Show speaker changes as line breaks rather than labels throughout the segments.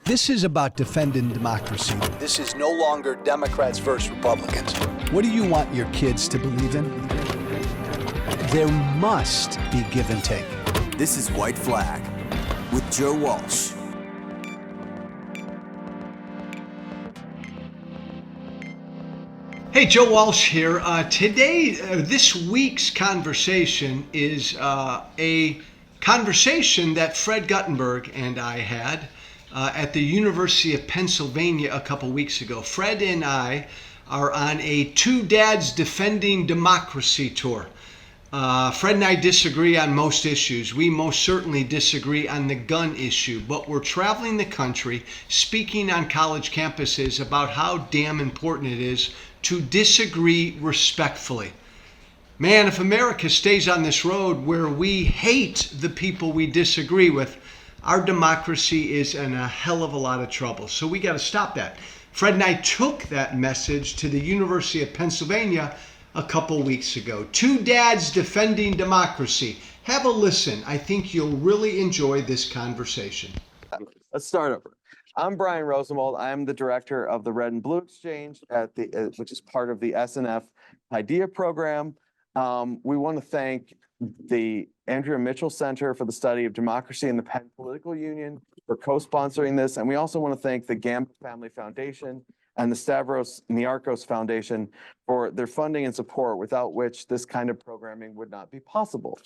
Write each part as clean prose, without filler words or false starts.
This is about defending democracy. This is no longer Democrats versus Republicans. What do you want your kids to believe in? There must be give and take.
This is White Flag with Joe Walsh.
Hey, Joe Walsh here. This week's conversation is a conversation that Fred Guttenberg and I had at the University of Pennsylvania a couple weeks ago. Fred and I are on a Two Dads Defending Democracy tour. Fred and I disagree on most issues. We most certainly disagree on the gun issue, but we're traveling the country speaking on college campuses about how damn important it is to disagree respectfully. Man, if America stays on this road where we hate the people we disagree with, our democracy is in a hell of a lot of trouble. So we got to stop that. Fred and I took that message to the University of Pennsylvania a couple weeks ago. Two Dads Defending Democracy. Have a listen. I think you'll really enjoy this conversation.
Let's start over. I'm Brian Rosenwald. I'm the director of the Red and Blue Exchange at which is part of the SNF IDEA program. We want to thank the Andrea Mitchell Center for the Study of Democracy and the Penn Political Union for co-sponsoring this. And we also want to thank the Gambit Family Foundation and the Stavros Niarchos Foundation for their funding and support, without which this kind of programming would not be possible.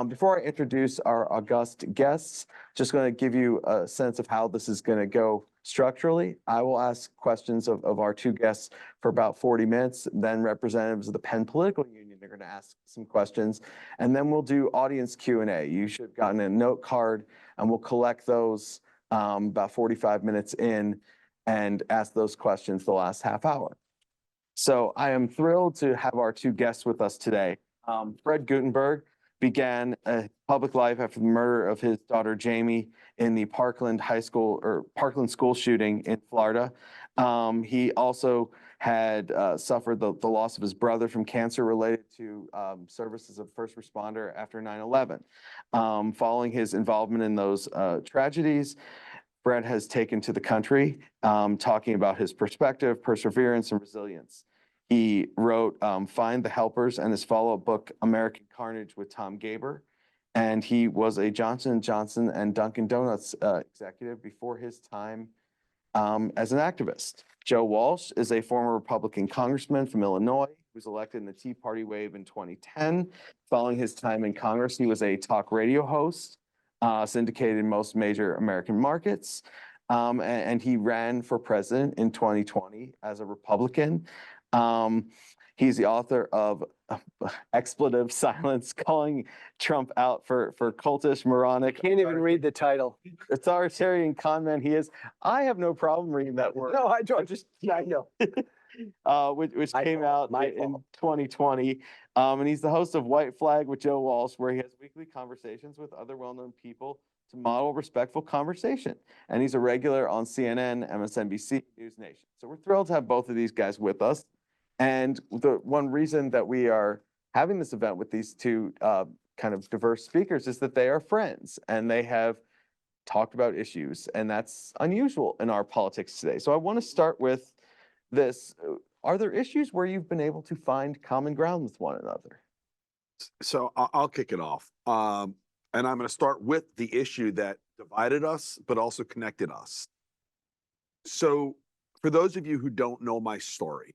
Before I introduce our august guests, just going to give you a sense of how this is going to go structurally. I will ask questions of our two guests for about 40 minutes. Then representatives of the Penn Political Union are going to ask some questions. And then we'll do audience Q&A. You should have gotten a note card, and we'll collect those about 45 minutes in and ask those questions the last half hour. So I am thrilled to have our two guests with us today. Fred Guttenberg began a public life after the murder of his daughter Jamie in the Parkland school shooting in Florida. He also had suffered the loss of his brother from cancer related to service as a first responder after 9/11. Following his involvement in those tragedies, Fred has taken to the country, talking about his perspective, perseverance, and resilience. He wrote Find the Helpers and his follow-up book, American Carnage, with Tom Gaber. And he was a Johnson & Johnson and Dunkin' Donuts executive before his time as an activist. Joe Walsh is a former Republican congressman from Illinois who was elected in the Tea Party wave in 2010. Following his time in Congress, he was a talk radio host, syndicated in most major American markets. And he ran for president in 2020 as a Republican. He's the author of Expletive Silence, calling Trump out for cultish, moronic.
Can't even read the title.
Authoritarian conman he is. I have no problem reading that word.
No, I don't. I know.
Which came out in 2020. And he's the host of White Flag with Joe Walsh, where he has weekly conversations with other well-known people to model respectful conversation. And he's a regular on CNN, MSNBC, News Nation. So we're thrilled to have both of these guys with us. And the one reason that we are having this event with these two kind of diverse speakers is that they are friends and they have talked about issues, and that's unusual in our politics today. So I want to start with this. Are there issues where you've been able to find common ground with one another?
So I'll kick it off. And I'm going to start with the issue that divided us, but also connected us. So for those of you who don't know my story,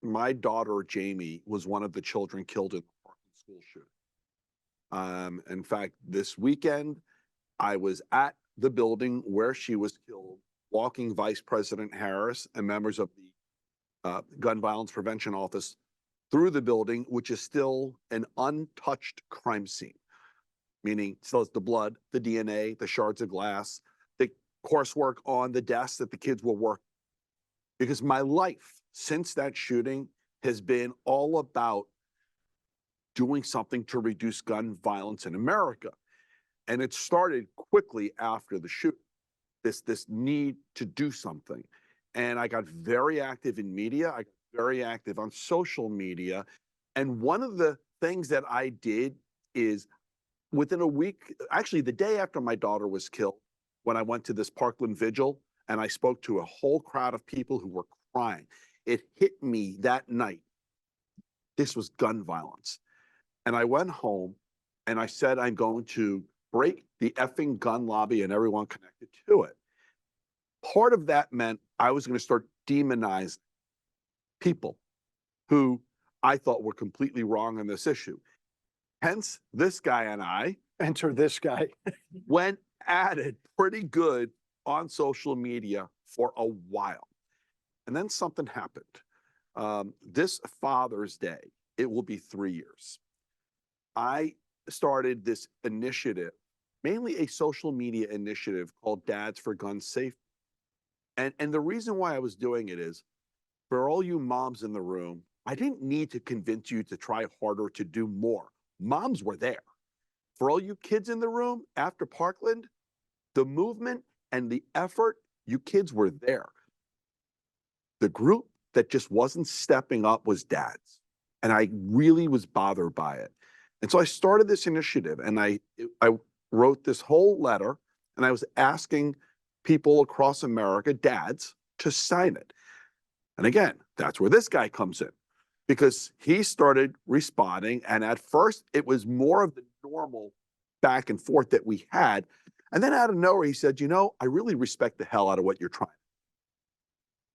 my daughter, Jamie, was one of the children killed in the Parkland school shooting. In fact, this weekend, I was at the building where she was killed, walking Vice President Harris and members of the Gun Violence Prevention Office through the building, which is still an untouched crime scene, meaning still has the blood, the DNA, the shards of glass, the coursework on the desk that the kids were working. Because my life since that shooting has been all about doing something to reduce gun violence in America. And it started quickly after the shooting, this need to do something. And I got very active in media. I got very active on social media. And one of the things that I did is within a week, actually the day after my daughter was killed, when I went to this Parkland vigil and I spoke to a whole crowd of people who were crying. It hit me that night. This was gun violence. And I went home and I said, I'm going to break the effing gun lobby and everyone connected to it. Part of that meant I was going to start demonizing people who I thought were completely wrong on this issue. Hence, this guy and I
Enter this guy.
went at it pretty good on social media for a while. And then something happened. This Father's Day, it will be 3 years. I started this initiative, mainly a social media initiative called Dads for Gun Safety. And the reason why I was doing it is, for all you moms in the room, I didn't need to convince you to try harder, to do more. Moms were there. For all you kids in the room, after Parkland, the movement and the effort, you kids were there. The group that just wasn't stepping up was dads. And I really was bothered by it. And so I started this initiative and I wrote this whole letter and I was asking people across America, dads, to sign it. And again, that's where this guy comes in, because he started responding. And at first it was more of the normal back and forth that we had. And then out of nowhere, he said, you know, I really respect the hell out of what you're trying.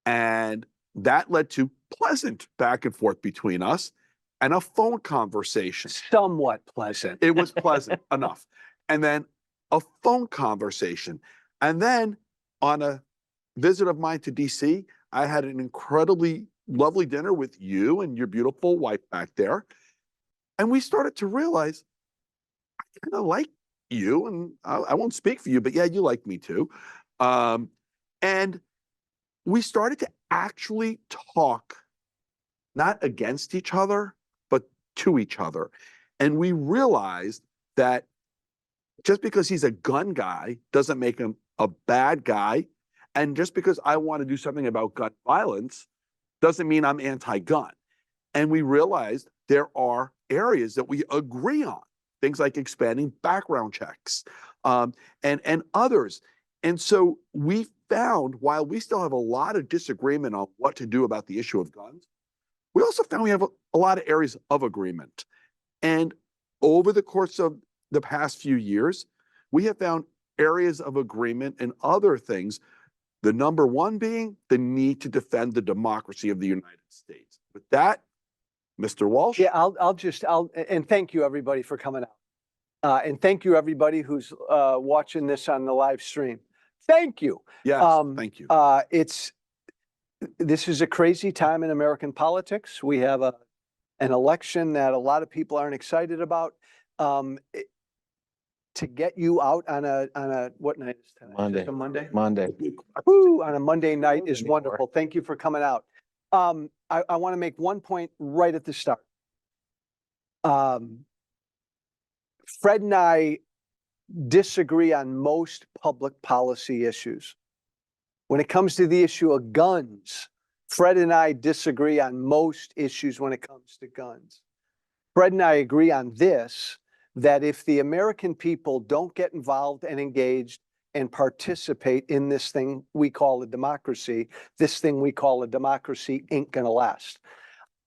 And that led to pleasant back and forth between us and a phone conversation.
Somewhat pleasant.
It was pleasant enough. And then a phone conversation. And then on a visit of mine to DC, I had an incredibly lovely dinner with you and your beautiful wife back there. And we started to realize, I kind of like you, and I won't speak for you, but yeah, you like me too. And we started to actually talk, not against each other, but to each other. And we realized that just because he's a gun guy doesn't make him a bad guy. And just because I want to do something about gun violence doesn't mean I'm anti-gun. And we realized there are areas that we agree on, things like expanding background checks, and others. And so we found, while we still have a lot of disagreement on what to do about the issue of guns, we also found we have a lot of areas of agreement. And over the course of the past few years, we have found areas of agreement and other things. The number one being the need to defend the democracy of the United States. With that, Mr. Walsh.
Yeah, and thank you everybody for coming out. And thank you everybody who's watching this on the live stream. Thank you.
Yes, thank you.
This is a crazy time in American politics. We have an election that a lot of people aren't excited about. To get you out on a what night is tonight?
Monday.
Is it a Monday?
Monday.
Woo, on a Monday night is wonderful. Thank you for coming out. I want to make one point right at the start. Fred and I disagree on most public policy issues. When it comes to the issue of guns, Fred and I disagree on most issues when it comes to guns. Fred and I agree on this, that if the American people don't get involved and engaged and participate in this thing we call a democracy, this thing we call a democracy ain't gonna last.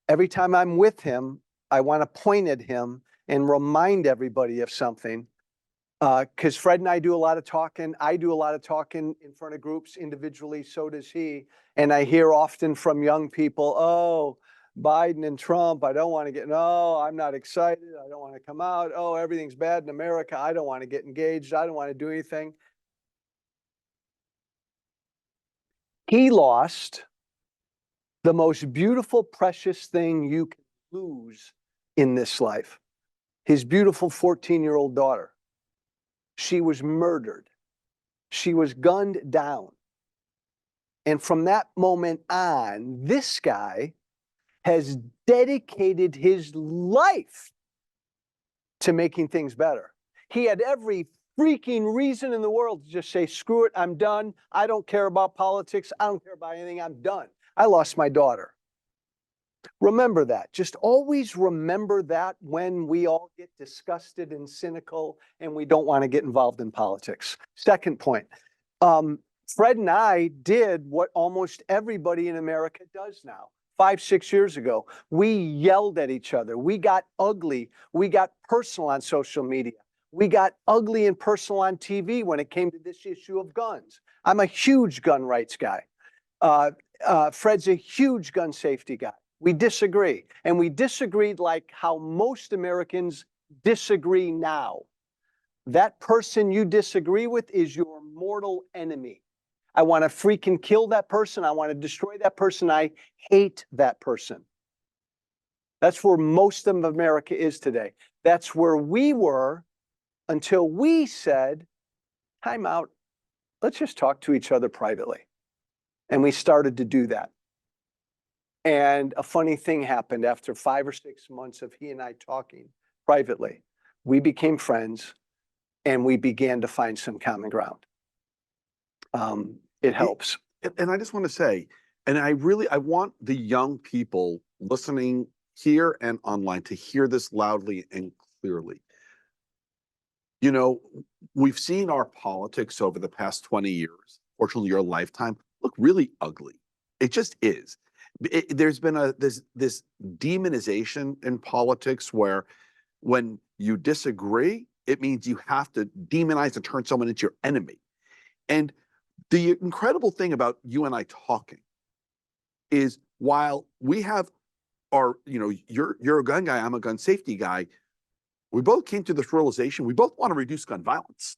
Every time I'm with him, I want to point at him and remind everybody of something. Because Fred and I do a lot of talking. I do a lot of talking in front of groups individually, so does he. And I hear often from young people, oh, Biden and Trump, I don't want to get, no, I'm not excited. I don't want to come out. Oh, everything's bad in America. I don't want to get engaged. I don't want to do anything. He lost the most beautiful, precious thing you can lose in this life. His beautiful 14-year-old daughter. She was murdered. She was gunned down. And from that moment on, this guy has dedicated his life to making things better. He had every freaking reason in the world to just say, screw it, I'm done. I don't care about politics. I don't care about anything. I'm done. I lost my daughter. Remember that. Just always remember that when we all get disgusted and cynical and we don't want to get involved in politics. Second point, Fred and I did what almost everybody in America does now. 5, 6 years ago, we yelled at each other. We got ugly. We got personal on social media. We got ugly and personal on TV when it came to this issue of guns. I'm a huge gun rights guy. Fred's a huge gun safety guy. We disagree. And we disagreed like how most Americans disagree now. That person you disagree with is your mortal enemy. I want to freaking kill that person. I want to destroy that person. I hate that person. That's where most of America is today. That's where we were until we said, time out, let's just talk to each other privately. And we started to do that. And a funny thing happened after 5 or 6 months of he and I talking privately. We became friends and we began to find some common ground. It helps.
And I just want to say, and I want the young people listening here and online to hear this loudly and clearly. You know, we've seen our politics over the past 20 years, fortunately your lifetime, look really ugly. It just is. There's been this demonization in politics where when you disagree, it means you have to demonize and turn someone into your enemy. And the incredible thing about you and I talking is while we have our, you know, you're a gun guy, I'm a gun safety guy, we both came to this realization, we both want to reduce gun violence,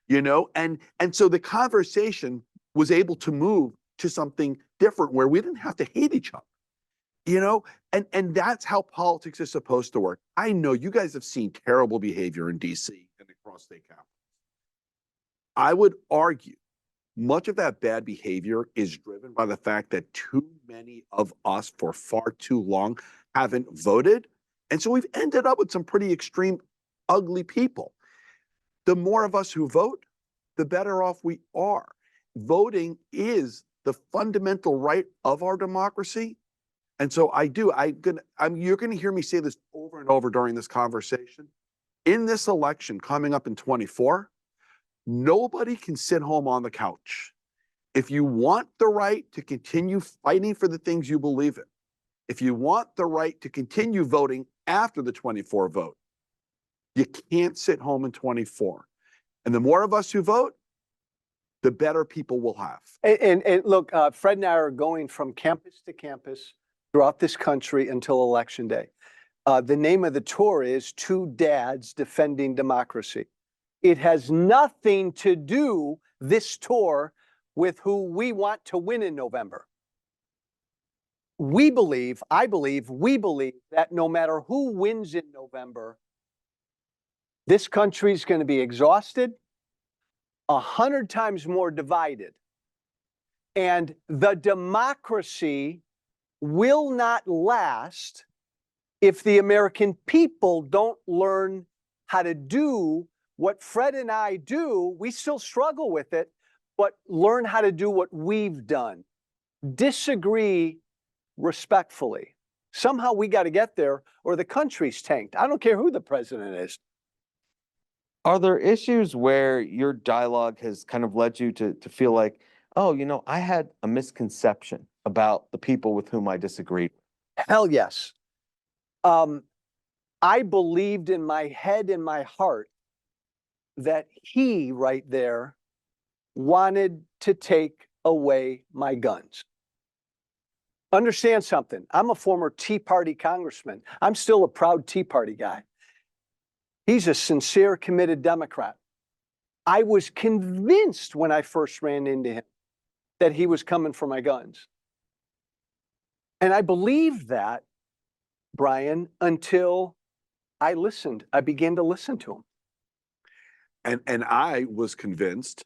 you know, and so the conversation was able to move to something different where we didn't have to hate each other, you know, and that's how politics is supposed to work. I know you guys have seen terrible behavior in DC and across state capitals. I would argue much of that bad behavior is driven by the fact that too many of us for far too long haven't voted. And so we've ended up with some pretty extreme, ugly people. The more of us who vote, the better off we are. Voting is the fundamental right of our democracy. And so you're gonna hear me say this over and over during this conversation. In this election coming up in 24, nobody can sit home on the couch. If you want the right to continue fighting for the things you believe in, if you want the right to continue voting after the 24 vote, you can't sit home in 24. And the more of us who vote, the better people will have.
And look, Fred and I are going from campus to campus throughout this country until Election Day. The name of the tour is Two Dads Defending Democracy. It has nothing to do, this tour, with who we want to win in November. We believe that no matter who wins in November, this country is going to be exhausted, 100 times more divided. And the democracy will not last if the American people don't learn how to do what Fred and I do. We still struggle with it, but learn how to do what we've done. Disagree respectfully. Somehow we got to get there or the country's tanked. I don't care who the president is.
Are there issues where your dialogue has kind of led you to feel like, oh, you know, I had a misconception about the people with whom I disagreed?
Hell yes. I believed in my head and my heart that he right there wanted to take away my guns. Understand something. I'm a former Tea Party congressman. I'm still a proud Tea Party guy. He's a sincere, committed Democrat. I was convinced when I first ran into him that he was coming for my guns. And I believed that, Brian, until I listened. I began to listen to him.
And I was convinced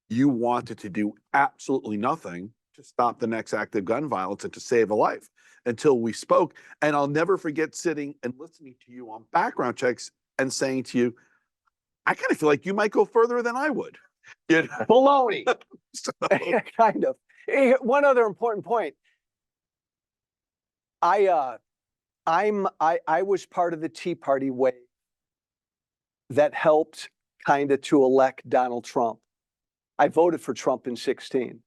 you wanted to do absolutely nothing to stop the next act of gun violence and to save a life until we spoke. And I'll never forget sitting and listening to you on background checks and saying to you, I kind of feel like you might go further than I would. You know?
Baloney.
So,
Kind of. One other important point. I was part of the Tea Party wave that helped kind of to elect Donald Trump. I voted for Trump in 16.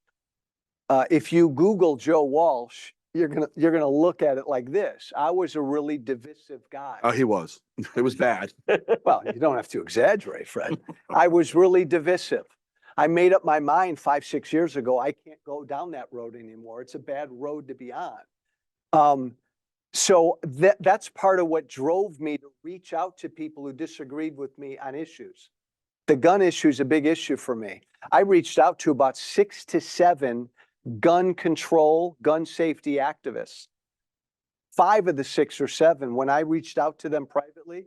If you Google Joe Walsh, you're gonna look at it like this. I was a really divisive guy.
Oh, he was. It was bad.
Well, you don't have to exaggerate, Fred. I was really divisive. I made up my mind 5, 6 years ago. I can't go down that road anymore. It's a bad road to be on. So that's part of what drove me to reach out to people who disagreed with me on issues. The gun issue is a big issue for me. I reached out to about 6 to 7 gun control, gun safety activists. 5 of the 6 or 7, when I reached out to them privately,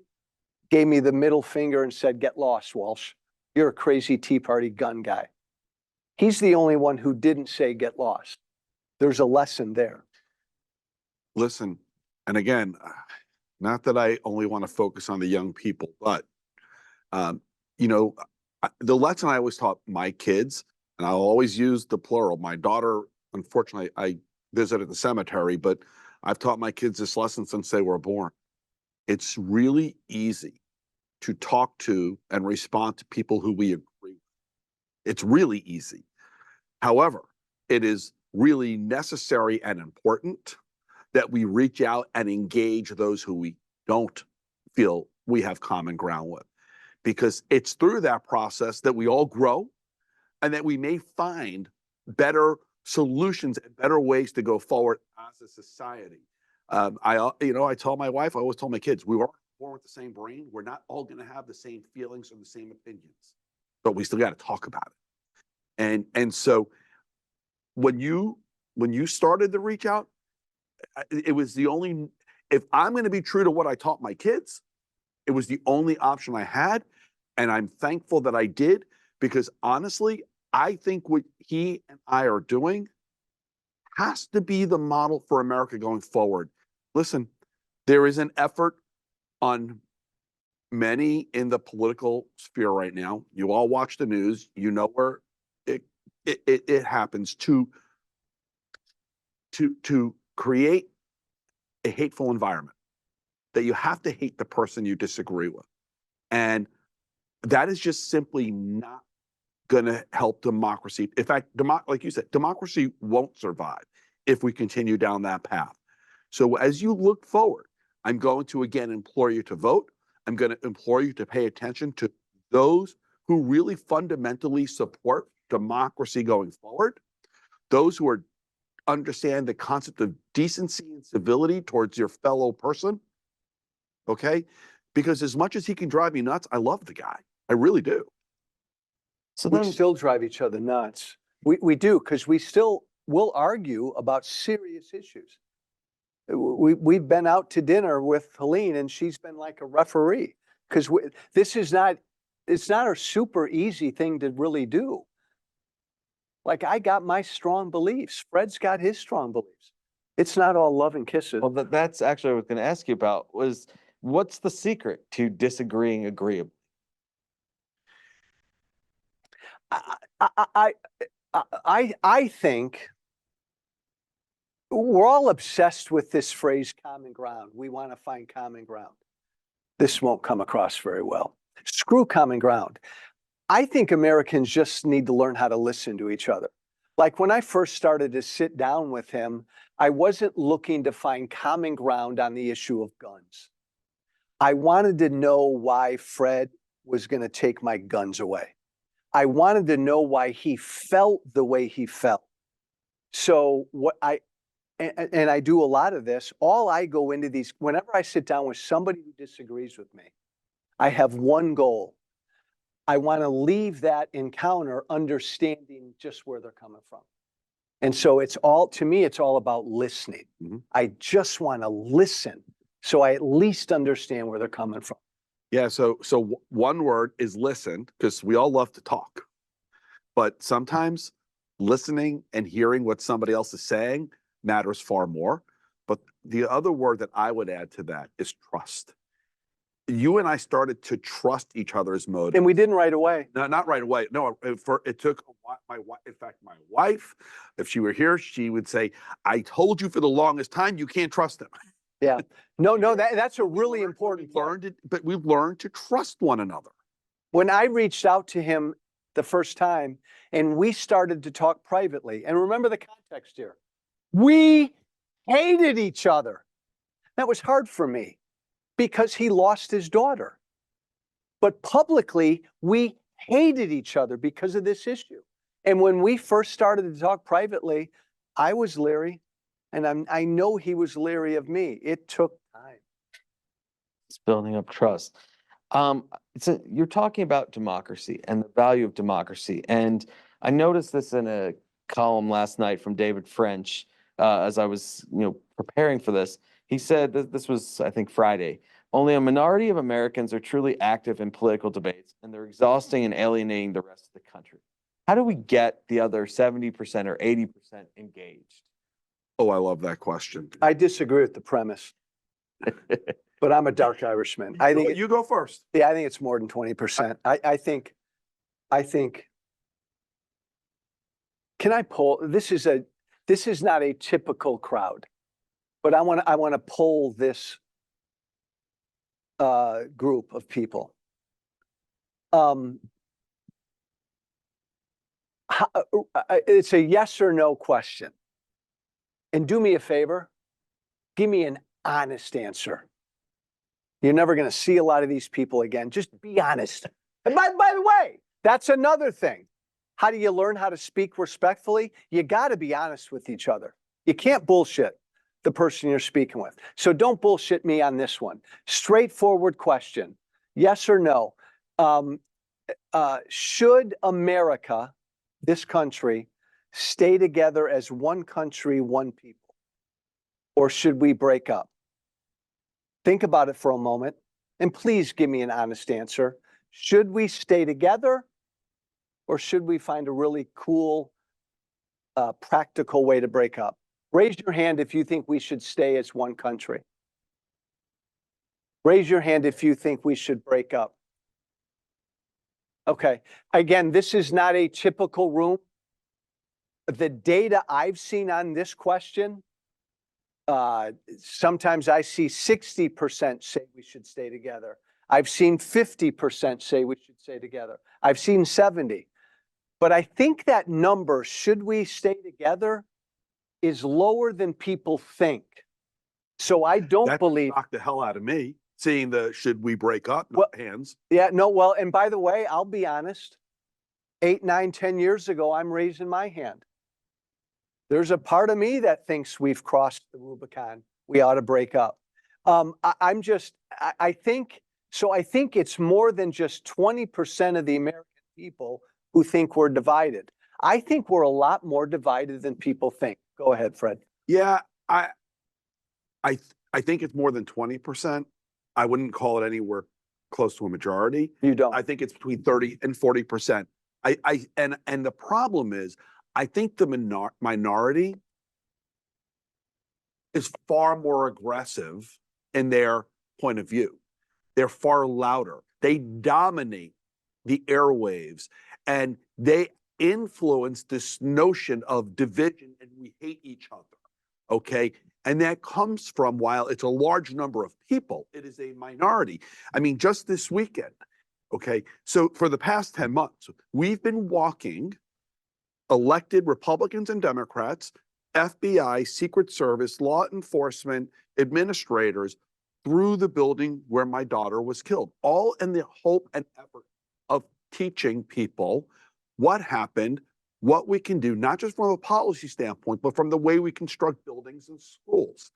gave me the middle finger and said, "Get lost, Walsh. You're a crazy Tea Party gun guy." He's the only one who didn't say get lost. There's a lesson there.
Listen, and again, not that I only want to focus on the young people, but you know, the lesson I always taught my kids, and I'll always use the plural. My daughter, unfortunately, I visited the cemetery, but I've taught my kids this lesson since they were born. It's really easy to talk to and respond to people who we agree with. It's really easy. However, it is really necessary and important that we reach out and engage those who we don't feel we have common ground with. Because it's through that process that we all grow and that we may find better solutions and better ways to go forward as a society. I tell my wife, I always tell my kids, we weren't born with the same brain. We're not all going to have the same feelings or the same opinions, but we still got to talk about it. And so when you started to reach out, it was the only, if I'm going to be true to what I taught my kids, it was the only option I had. And I'm thankful that I did, because honestly, I think what he and I are doing has to be the model for America going forward. Listen, there is an effort on many in the political sphere right now. You all watch the news, you know where it happens to create a hateful environment that you have to hate the person you disagree with. And that is just simply not going to help democracy. In fact, like you said, democracy won't survive if we continue down that path. So as you look forward, I'm going to again implore you to vote. I'm going to implore you to pay attention to those who really fundamentally support democracy going forward, those who understand the concept of decency and civility towards your fellow person. Okay? Because as much as he can drive me nuts, I love the guy. I really do.
So
We
then,
still drive each other nuts. We do, because we still will argue about serious issues. We've been out to dinner with Helene, and she's been like a referee, because it's not a super easy thing to really do. Like, I got my strong beliefs. Fred's got his strong beliefs. It's not all love and kisses.
well, that's actually what I was going to ask you about, was what's the secret to disagreeing agreeably?
I think we're all obsessed with this phrase, common ground. We want to find common ground. This won't come across very well. Screw common ground. I think Americans just need to learn how to listen to each other. Like, when I first started to sit down with him, I wasn't looking to find common ground on the issue of guns. I wanted to know why Fred was going to take my guns away. I wanted to know why he felt the way he felt. So and I do a lot of this, I go into these, whenever I sit down with somebody who disagrees with me, I have one goal. I want to leave that encounter understanding just where they're coming from. And so to me, it's all about listening.
Mhm.
I just want to listen, so I at least understand where they're coming from.
Yeah, so one word is listen, because we all love to talk. But sometimes listening and hearing what somebody else is saying matters far more. But the other word that I would add to that is trust. You and I started to trust each other's motives.
And we didn't right away.
No, not right away. No, it took my wife. In fact, my wife, if she were here, she would say, "I told you for the longest time you can't trust him."
Yeah. No, that's a really important part.
But we've learned to trust one another.
When I reached out to him the first time and we started to talk privately. And remember the context here. We hated each other. That was hard for me because he lost his daughter. But publicly, we hated each other because of this issue. And when we first started to talk privately, I was leery, and I know he was leery of me. It took time.
It's building up trust. You're talking about democracy and the value of democracy. And I noticed this in a column last night from David French, as I was, preparing for this. He said that this was, I think, Friday. Only a minority of Americans are truly active in political debates, and they're exhausting and alienating the rest of the country. How do we get the other 70% or 80% engaged?
Oh, I love that question.
I disagree with the premise, but I'm a dark Irishman. I think,
You go first.
yeah, I think it's more than 20%. I think, can I poll? This is not a typical crowd, but I want to poll this group of people. It's a yes or no question. And do me a favor, give me an honest answer. You're never going to see a lot of these people again. Just be honest. And by the way, that's another thing. How do you learn how to speak respectfully? You got to be honest with each other. You can't bullshit the person you're speaking with. So don't bullshit me on this one. Straightforward question. Yes or no? Should America, this country, stay together as one country, one people? Or should we break up? Think about it for a moment, and please give me an honest answer. Should we stay together, or should we find a really cool, practical way to break up? Raise your hand if you think we should stay as one country. Raise your hand if you think we should break up. Okay, again, this is not a typical room. The data I've seen on this question, sometimes I see 60% say we should stay together. I've seen 50% say we should stay together. I've seen 70. But I think that number, should we stay together, is lower than people think. So I don't
That
believe.
knocked the hell out of me, seeing the should we break up hands.
Yeah, no, well, and by the way, I'll be honest, 8, 9, 10 years ago, I'm raising my hand. There's a part of me that thinks we've crossed the Rubicon. We ought to break up. I think it's more than just 20% of the American people who think we're divided. I think we're a lot more divided than people think. Go ahead, Fred.
Yeah, I think it's more than 20%. I wouldn't call it anywhere close to a majority.
You don't.
I think it's between 30 and 40%. And the problem is, I think the minority is far more aggressive in their point of view. They're far louder. They dominate the airwaves, and they influence this notion of division and we hate each other. Okay. And that comes from, while it's a large number of people, it is a minority. I mean, just this weekend. Okay. So for the past 10 months, we've been walking elected Republicans and Democrats, FBI, Secret Service, law enforcement, administrators through the building where my daughter was killed, all in the hope and effort of teaching people what happened, what we can do, not just from a policy standpoint, but from the way we construct buildings and schools.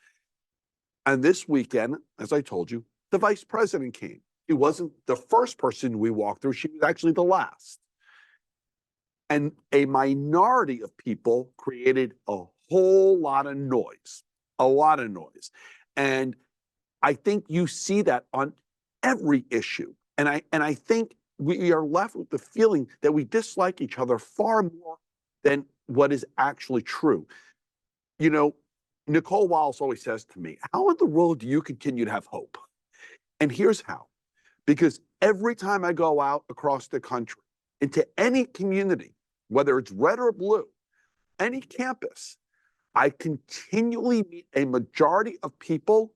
And this weekend, as I told you, the vice president came. She wasn't the first person we walked through. She was actually the last. And a minority of people created a whole lot of noise, And I think you see that on every issue. And I think we are left with the feeling that we dislike each other far more than what is actually true. You know, Nicole Wallace always says to me, how in the world do you continue to have hope? And here's how. Because every time I go out across the country into any community, whether it's red or blue, any campus, I continually meet a majority of people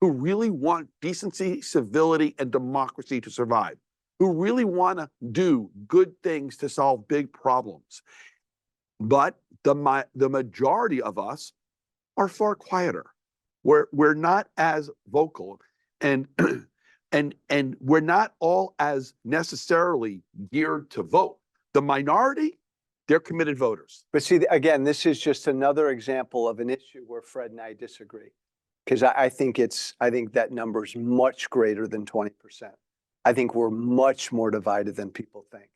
who really want decency, civility, and democracy to survive. who really want to do good things to solve big problems. But the majority of us are far quieter. We're not as vocal, and and we're not all as necessarily geared to vote. The minority, they're committed voters.
But see, again, this is just another example of an issue where Fred and I disagree. Because I think that number is much greater than 20%. I think we're much more divided than people think.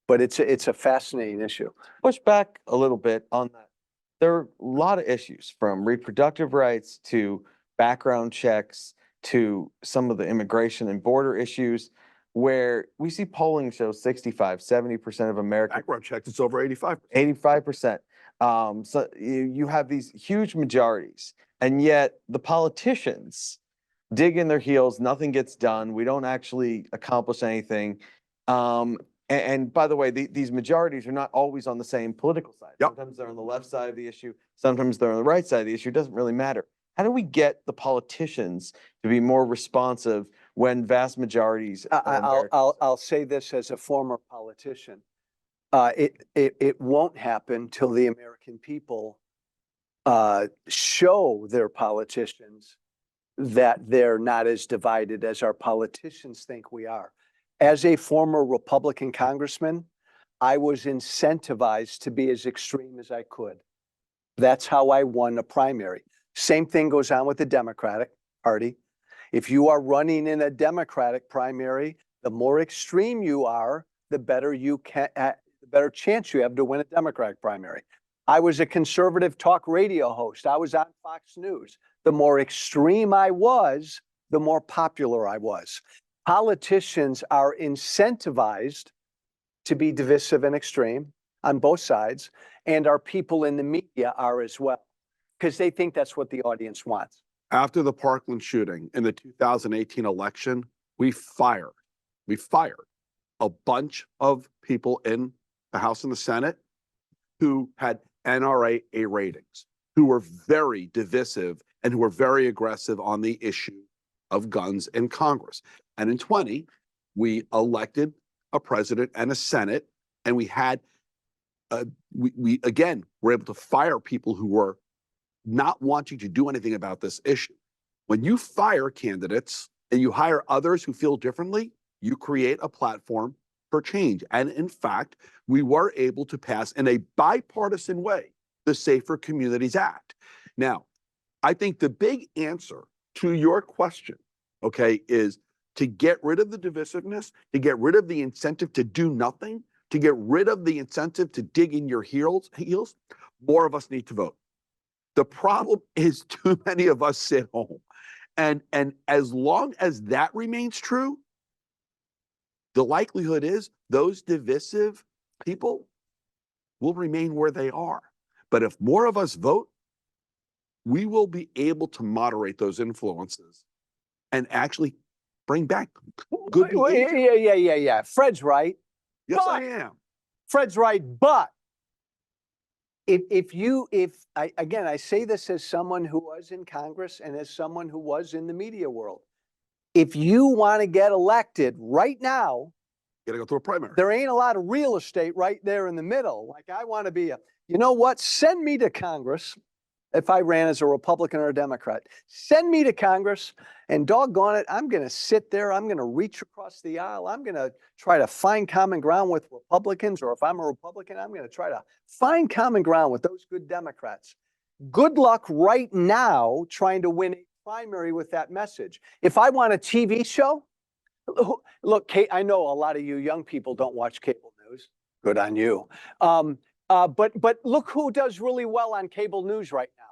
But it's a fascinating issue.
Push back a little bit on that. There are a lot of issues, from reproductive rights to background checks to some of the immigration and border issues, where we see polling shows 65, 70% of Americans,
Background checks, it's over 85%.
85%. So you have these huge majorities, and yet the politicians dig in their heels, nothing gets done. We don't actually accomplish anything. And by the way, these majorities are not always on the same political side.
Yep.
Sometimes they're on the left side of the issue. Sometimes they're on the right side of the issue. It doesn't really matter. How do we get the politicians to be more responsive when vast majorities of Americans-
I'll say this as a former politician. It won't happen till the American people show their politicians that they're not as divided as our politicians think we are. As a former Republican congressman, I was incentivized to be as extreme as I could. That's how I won a primary. Same thing goes on with the Democratic Party. If you are running in a Democratic primary, the more extreme you are, the better chance you have to win a Democratic primary. I was a conservative talk radio host. I was on Fox News. The more extreme I was, the more popular I was. Politicians are incentivized to be divisive and extreme on both sides, and our people in the media are as well, because they think that's what the audience wants.
After the Parkland shooting in the 2018 election, we fired a bunch of people in the House and the Senate who had NRA ratings, who were very divisive and who were very aggressive on the issue of guns in Congress. And in 20, we elected a president and a Senate, and we had, we again were able to fire people who were not wanting to do anything about this issue. When you fire candidates and you hire others who feel differently, you create a platform for change. And in fact, we were able to pass in a bipartisan way the Safer Communities Act. Now, I think the big answer to your question, okay, is to get rid of the divisiveness, to get rid of the incentive to do nothing, to get rid of the incentive to dig in your heels, more of us need to vote. The problem is too many of us sit home. And as long as that remains true, the likelihood is those divisive people will remain where they are. But if more of us vote, we will be able to moderate those influences and actually bring back good behavior.
Yeah. Fred's right.
Yes, I am.
Fred's right, but I say this as someone who was in Congress and as someone who was in the media world. If you want to get elected right now,
You gotta go through a primary.
there ain't a lot of real estate right there in the middle. Like, I want to be you know what? Send me to Congress. If I ran as a Republican or a Democrat, send me to Congress, and doggone it, I'm going to sit there. I'm going to reach across the aisle. I'm going to try to find common ground with Republicans, or if I'm a Republican, I'm going to try to find common ground with those good Democrats. Good luck right now trying to win a primary with that message. If I want a TV show, look, Kate, I know a lot of you young people don't watch cable news. Good on you. But look who does really well on cable news right now.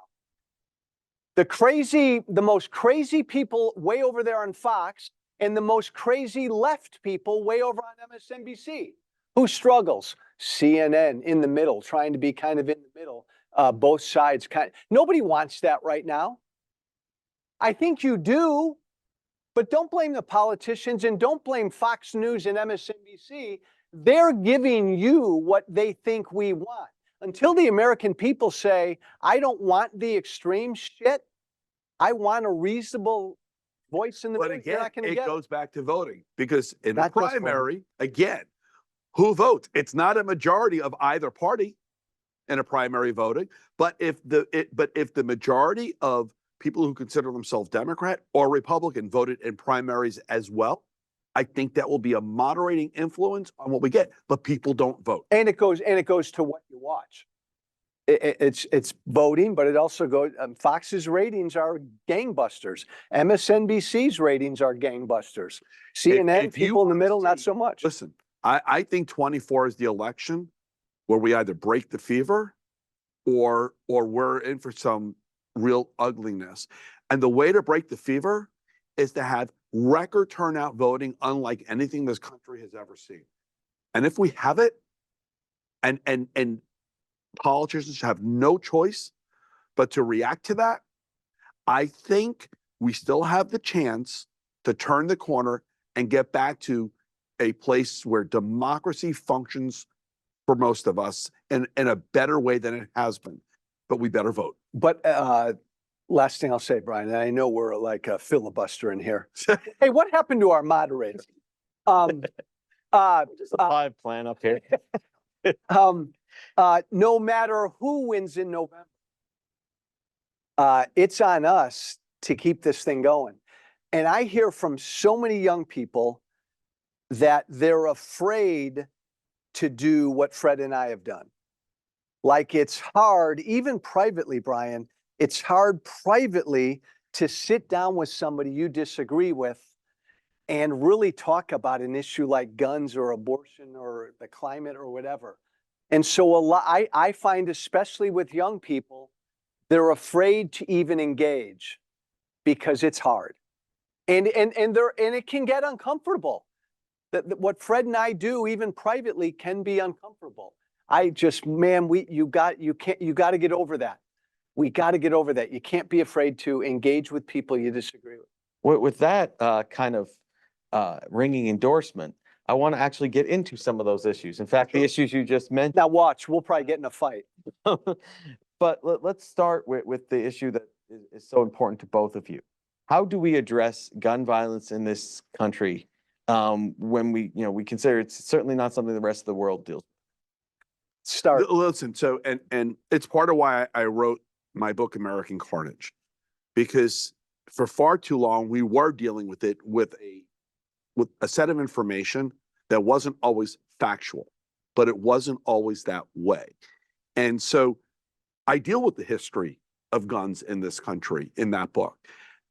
The most crazy people way over there on Fox, and the most crazy left people way over on MSNBC. Who struggles? CNN in the middle, trying to be kind of in the middle, both sides. Nobody wants that right now. I think you do, but don't blame the politicians and don't blame Fox News and MSNBC. They're giving you what they think we want. Until the American people say, I don't want the extreme shit, I want a reasonable voice in the
But
middle, you're
again,
not going to
it
get it.
goes back to voting because in a
Not just voting.
primary, again, who votes? It's not a majority of either party in a primary voting, but if the majority of people who consider themselves Democrat or Republican voted in primaries as well, I think that will be a moderating influence on what we get. But people don't vote.
And it goes to what you watch. It's voting, but it also goes. Fox's ratings are gangbusters. MSNBC's ratings are gangbusters. CNN,
if you
people in the
wanna
middle, not
see-
so much.
Listen, I think 24 is the election where we either break the fever or we're in for some real ugliness. And the way to break the fever is to have record turnout voting unlike anything this country has ever seen. And if we have it, and politicians have no choice but to react to that, I think we still have the chance to turn the corner and get back to a place where democracy functions for most of us in a better way than it has been. But we better vote.
But last thing I'll say, Brian, and I know we're like a filibuster in here. Hey, what happened to our moderator?
Just a 5 plan up here.
No matter who wins in November, it's on us to keep this thing going. And I hear from so many young people that they're afraid to do what Fred and I have done. Like it's hard, even privately, Brian, it's hard privately to sit down with somebody you disagree with and really talk about an issue like guns or abortion or the climate or whatever. And so I find, especially with young people, they're afraid to even engage because it's hard. And it can get uncomfortable. What Fred and I do, even privately, can be uncomfortable. You got to get over that. We got to get over that. You can't be afraid to engage with people you disagree with.
With that kind of ringing endorsement, I want to actually get into some of those issues. In fact, the issues you just mentioned.
Now watch, we'll probably get in a fight.
But let's start with the issue that is so important to both of you. How do we address gun violence in this country when we consider it's certainly not something the rest of the world deals with?
Start.
Listen, so and it's part of why I wrote my book American Carnage, because for far too long we were dealing with it with a set of information that wasn't always factual, but it wasn't always that way. And so I deal with the history of guns in this country in that book.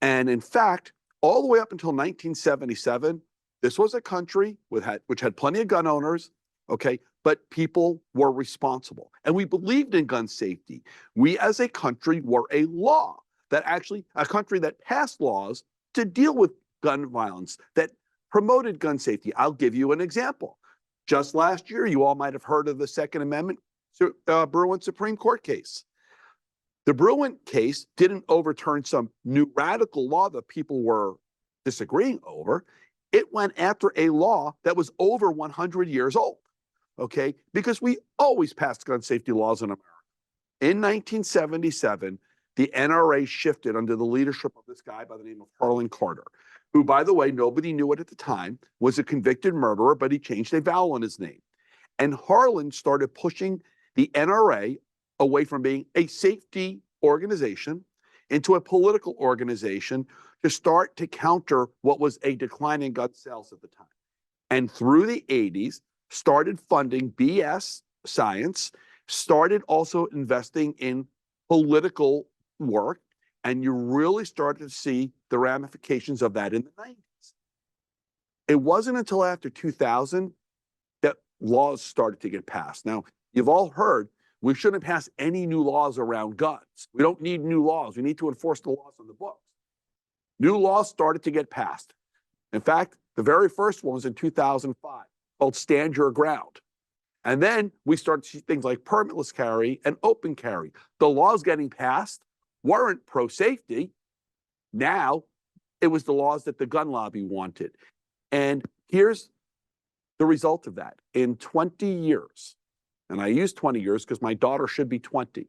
And in fact, all the way up until 1977, this was a country which had plenty of gun owners, okay, but people were responsible. And we believed in gun safety. We as a country were a country that passed laws to deal with gun violence, that promoted gun safety. I'll give you an example. Just last year, you all might have heard of the Second Amendment Bruen Supreme Court case. The Bruen case didn't overturn some new radical law that people were disagreeing over. It went after a law that was over 100 years old, okay? Because we always passed gun safety laws in America. In 1977, the NRA shifted under the leadership of this guy by the name of Harlan Carter, who, by the way, nobody knew it at the time, was a convicted murderer, but he changed a vowel in his name. And Harlan started pushing the NRA away from being a safety organization into a political organization to start to counter what was a decline in gun sales at the time. And through the 80s, started funding BS science, started also investing in political work, and you really started to see the ramifications of that in the 90s. It wasn't until after 2000 that laws started to get passed. Now, you've all heard we shouldn't pass any new laws around guns. We don't need new laws. We need to enforce the laws on the books. New laws started to get passed. In fact, the very first one was in 2005, called Stand Your Ground. And then we started to see things like permitless carry and open carry. The laws getting passed weren't pro-safety. Now, it was the laws that the gun lobby wanted. And here's the result of that. In 20 years, and I use 20 years because my daughter should be 20.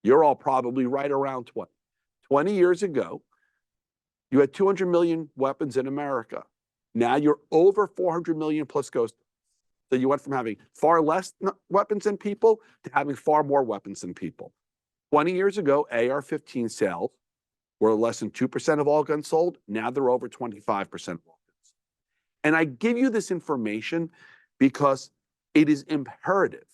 You're all probably right around 20. 20 years ago, You had 200 million weapons in America. Now you're over 400 million plus ghost. So you went from having far less weapons than people to having far more weapons than people. 20 years ago, AR-15 sales were less than 2% of all guns sold. Now they're over 25% of all guns. And I give you this information because it is imperative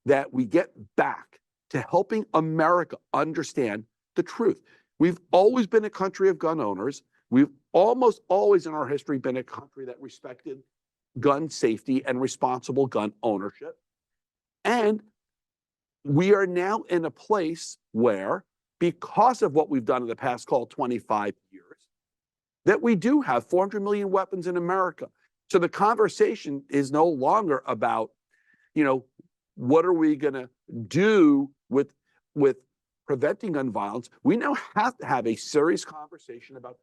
that we get back to helping America understand the truth. We've always been a country of gun owners. We've almost always in our history been a country that respected gun safety and responsible gun ownership. And we are now in a place where, because of what we've done in the past, called 25 years, that we do have 400 million weapons in America. So the conversation is no longer about, what are we going to do with preventing gun violence? We now have to have a serious conversation about,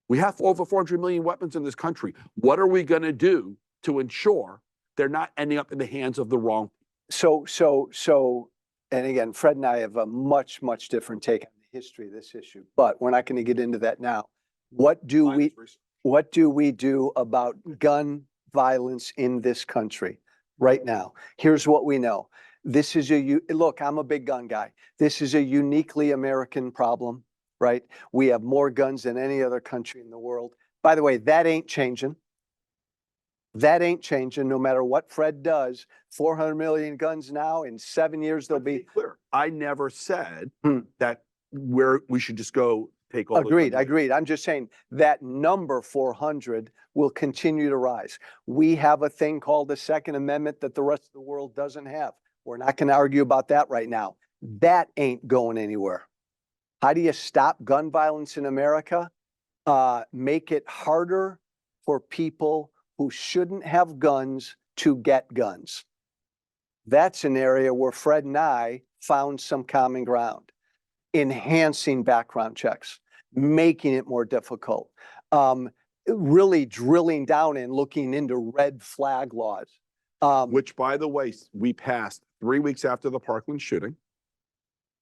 we have over 400 million weapons in this country. What are we going to do to ensure they're not ending up in the hands of the wrong people?
So, and again, Fred and I have a much, much different take on the history of this issue, but we're not going to get into that now. What do we do about gun violence in this country right now? Here's what we know. This is look, I'm a big gun guy. This is a uniquely American problem, right? We have more guns than any other country in the world. By the way, that ain't changing. That ain't changing no matter what Fred does. 400 million guns now. In 7 years, there'll be
clear. I never said that we should just go take all.
Agreed. I'm just saying that number 400 will continue to rise. We have a thing called the Second Amendment that the rest of the world doesn't have. We're not going to argue about that right now. That ain't going anywhere. How do you stop gun violence in America? Make it harder for people who shouldn't have guns to get guns. That's an area where Fred and I found some common ground. Enhancing background checks, making it more difficult, really drilling down and looking into red flag laws.
Which, by the way, we passed 3 weeks after the Parkland shooting.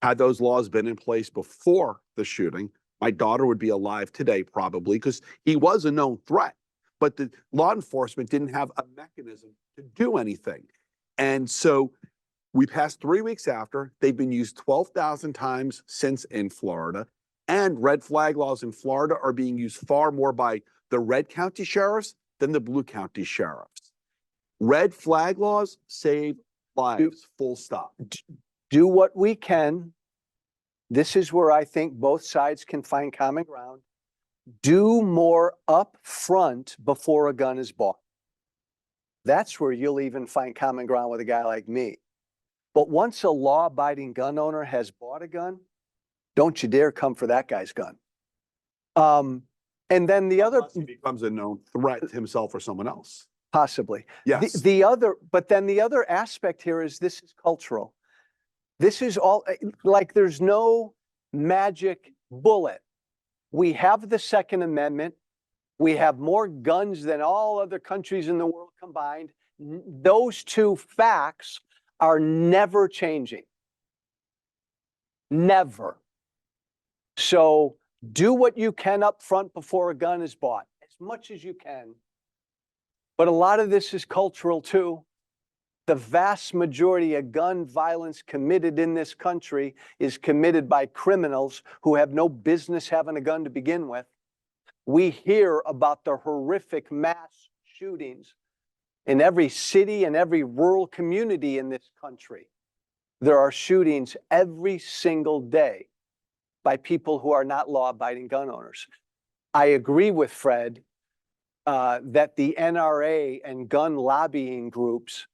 Had those laws been in place before the shooting, my daughter would be alive today probably, because he was a known threat. But the law enforcement didn't have a mechanism to do anything. And so we passed 3 weeks after. They've been used 12,000 times since in Florida. And red flag laws in Florida are being used far more by the red county sheriffs than the blue county sheriffs. Red flag laws save lives, full stop.
Do what we can. This is where I think both sides can find common ground. Do more up front before a gun is bought. That's where you'll even find common ground with a guy like me. But once a law-abiding gun owner has bought a gun, don't you dare come for that guy's gun. And then the other
Unless he becomes a known threat to himself or someone else.
possibly.
Yes.
But then the other aspect here is this is cultural. This is all like there's no magic bullet. We have the Second Amendment. We have more guns than all other countries in the world combined. Those two facts are never changing. Never. So do what you can up front before a gun is bought, as much as you can. But a lot of this is cultural too. The vast majority of gun violence committed in this country is committed by criminals who have no business having a gun to begin with. We hear about the horrific mass shootings in every city and every rural community in this country. There are shootings every single day by people who are not law-abiding gun owners. I agree with Fred that the NRA and gun lobbying groups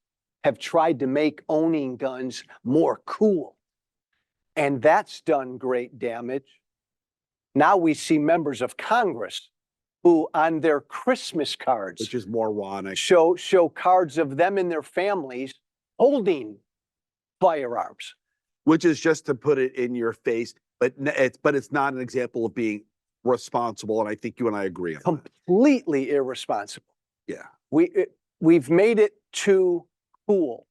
have tried to make owning guns more cool. And that's done great damage. Now we see members of Congress who on their Christmas cards,
Which is moronic.
show cards of them and their families holding firearms.
Which is just to put it in your face, but it's not an example of being responsible. And I think you and I agree on that.
Completely irresponsible.
Yeah.
We've made it too cool.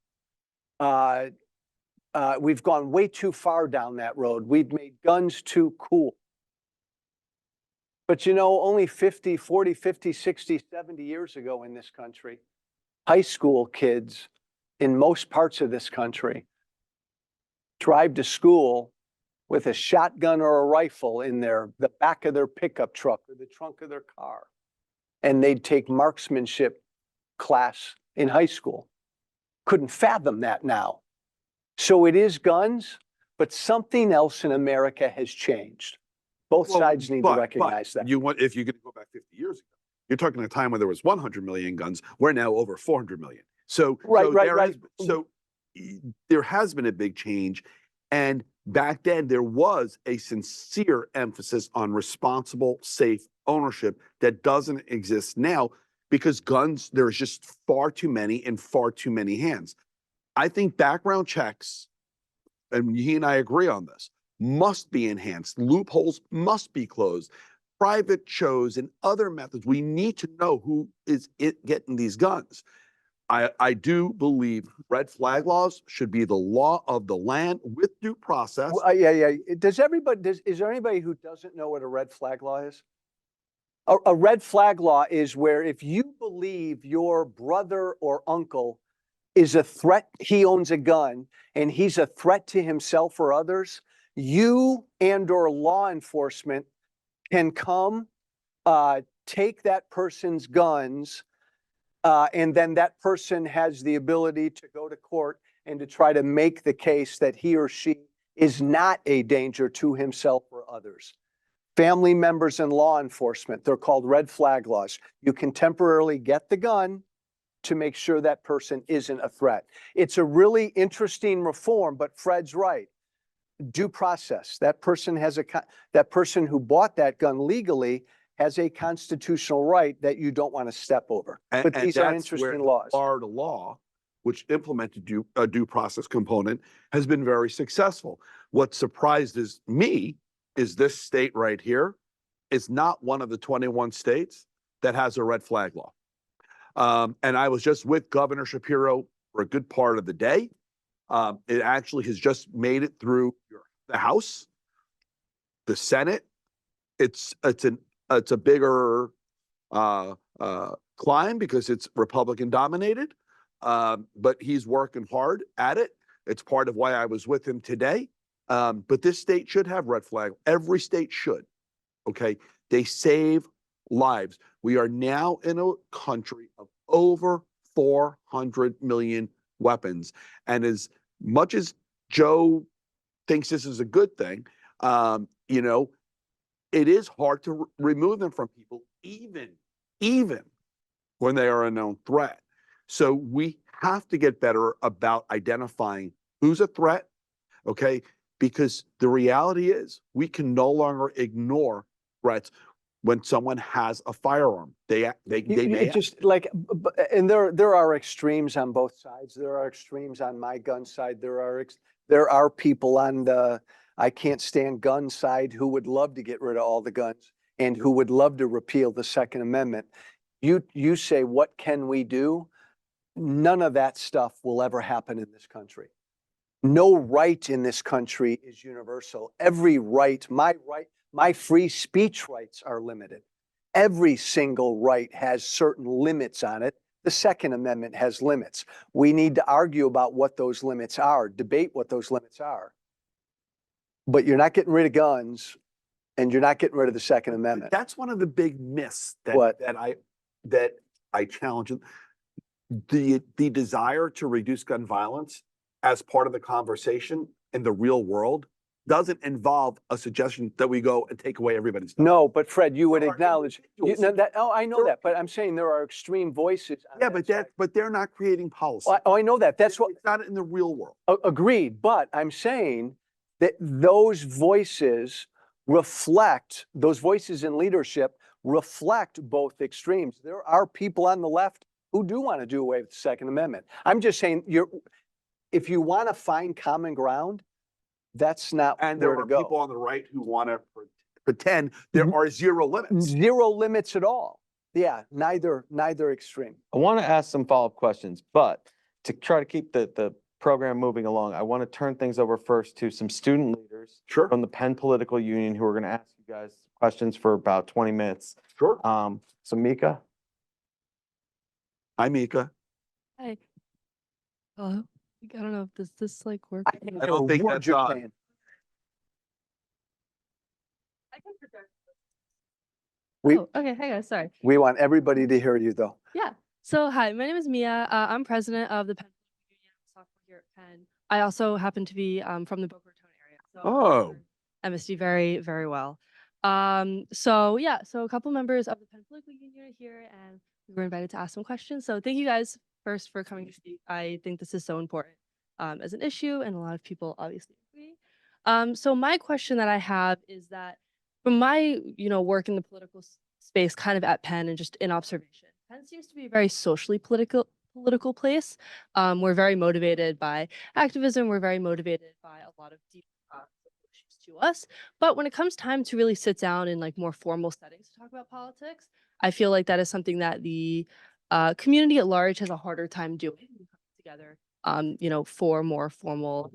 We've gone way too far down that road. We've made guns too cool. But you know, only 50, 40, 50, 60, 70 years ago in this country, high school kids in most parts of this country drive to school with a shotgun or a rifle in the back of their pickup truck or the trunk of their car. And they'd take marksmanship class in high school. Couldn't fathom that now. So it is guns, but something else in America has changed. Both
Well,
sides need to recognize that.
You want, if you're gonna go back 50 years ago, you're talking a time when there was 100 million guns. We're now over 400 million. So,
Right,
so
right,
there
right.
has- so there has been a big change. And back then there was a sincere emphasis on responsible, safe ownership that doesn't exist now because guns, there's just far too many in far too many hands. I think background checks, and he and I agree on this, must be enhanced. Loopholes must be closed. Private shows and other methods. We need to know who is getting these guns. I do believe red flag laws should be the law of the land with due process.
Yeah. Is there anybody who doesn't know what a red flag law is? A red flag law is where if you believe your brother or uncle is a threat, he owns a gun and he's a threat to himself or others, you and or law enforcement can come, take that person's guns, and then that person has the ability to go to court and to try to make the case that he or she is not a danger to himself or others. Family members and law enforcement, they're called red flag laws. You can temporarily get the gun to make sure that person isn't a threat. It's a really interesting reform, but Fred's right. Due process. That person who bought that gun legally has a constitutional right that you don't want to step over. But
And
these are
that's where
interesting
the
laws.
Florida law, which implemented a due process component, has been very successful. What surprised me is this state right here is not one of the 21 states that has a red flag law. And I was just with Governor Shapiro for a good part of the day. It actually has just made it through the House, the Senate. It's a bigger climb because it's Republican dominated, but he's working hard at it. It's part of why I was with him today. But this state should have red flag. Every state should. Okay, they save lives. We are now in a country of over 400 million weapons, and as much as Joe thinks this is a good thing, you know, it is hard to remove them from people, even when they are a known threat. So we have to get better about identifying who's a threat, okay? Because the reality is we can no longer ignore threats when someone has a firearm. They may
just like, and there are extremes on both sides. There are extremes on my gun side. There are people on the I can't stand gun side who would love to get rid of all the guns and who would love to repeal the Second Amendment. You say, what can we do? None of that stuff will ever happen in this country. No right in this country is universal. Every right, my free speech rights are limited. Every single right has certain limits on it. The Second Amendment has limits. We need to argue about what those limits are, debate what those limits are. But you're not getting rid of guns and you're not getting rid of the Second Amendment.
That's one of the big myths
What?
that I challenge. The desire to reduce gun violence as part of the conversation in the real world doesn't involve a suggestion that we go and take away everybody's gun.
No, but Fred, you would
There are
acknowledge,
individuals-
I know that, but I'm saying there are extreme voices. on
Yeah,
that side.
but they're not creating policy.
I know that. That's what,
It's not in the real world.
agreed, but I'm saying that those voices in leadership reflect both extremes. There are people on the left who do want to do away with the Second Amendment. I'm just saying, if you want to find common ground, that's not
And
where
there
to
are
go.
people on the right who want to pretend there are zero limits.
Zero limits at all. Yeah, neither extreme.
I want to ask some follow-up questions, but to try to keep the program moving along, I want to turn things over first to some student leaders members
Sure,
from the Penn Political Union who are going to ask you guys questions for about 20 minutes.
sure.
So Mika,
Hi, Mika.
Hi. Hello. I don't know if this like work.
can't
I don't
hear a
think
word
that's
you're
on.
saying. We,
Oh, okay. Hey guys, sorry.
we want everybody to hear you though.
Yeah. So hi, my name is Mia. I'm president of the Penn Political Union. I'm a sophomore here at Penn. I also happen to be from the Boca Raton area, so I
Oh.
know MSD very, very well. So yeah, so a couple members of the Penn Political Union are here, and we were invited to ask some questions. So thank you guys first for coming to speak. I think this is so important as an issue, and a lot of people obviously agree. So my question that I have is that from my work in the political space, kind of at Penn and just in observation, Penn seems to be a very socially political place. We're very motivated by activism. We're very motivated by a lot of deep social issues to us. But when it comes time to really sit down in like more formal settings to talk about politics, I feel like that is something that the community at large has a harder time doing when we come together, for more formal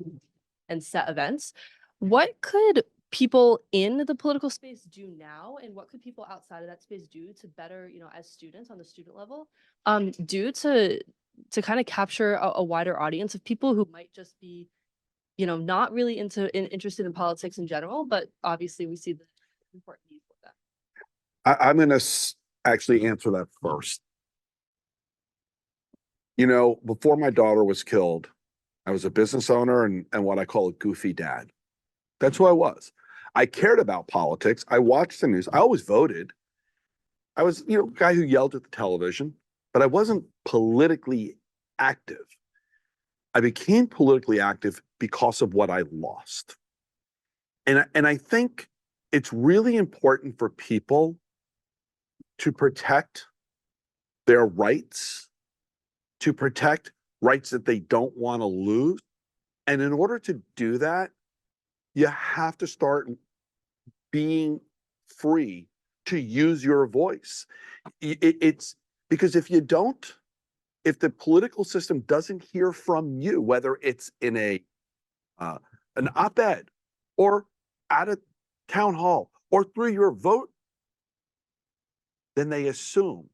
and set events. What could people in the political space do now, and what could people outside of that space do to better, as students on the student level, do to kind of capture a wider audience of people who might just be, not really interested in politics in general, but obviously we see the important need for that.
I'm going to actually answer that first. You know, before my daughter was killed, I was a business owner and what I call a goofy dad. That's who I was. I cared about politics. I watched the news. I always voted. I was, a guy who yelled at the television, but I wasn't politically active. I became politically active because of what I lost. And I think it's really important for people to protect their rights, to protect rights that they don't want to lose. And in order to do that, you have to start being free to use your voice. It's because if you don't, if the political system doesn't hear from you, whether it's in an op-ed or at a town hall or through your vote, then they assume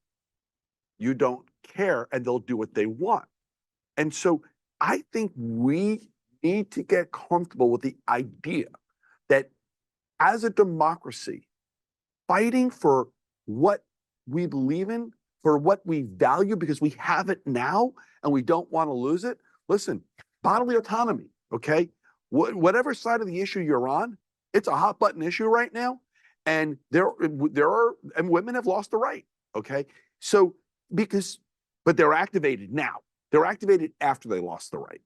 you don't care and they'll do what they want. And so I think we need to get comfortable with the idea that as a democracy, fighting for what we believe in, for what we value, because we have it now and we don't want to lose it. Listen, bodily autonomy, okay? Whatever side of the issue you're on, it's a hot button issue right now. And and women have lost the right, okay? So but they're activated now. They're activated after they lost the right.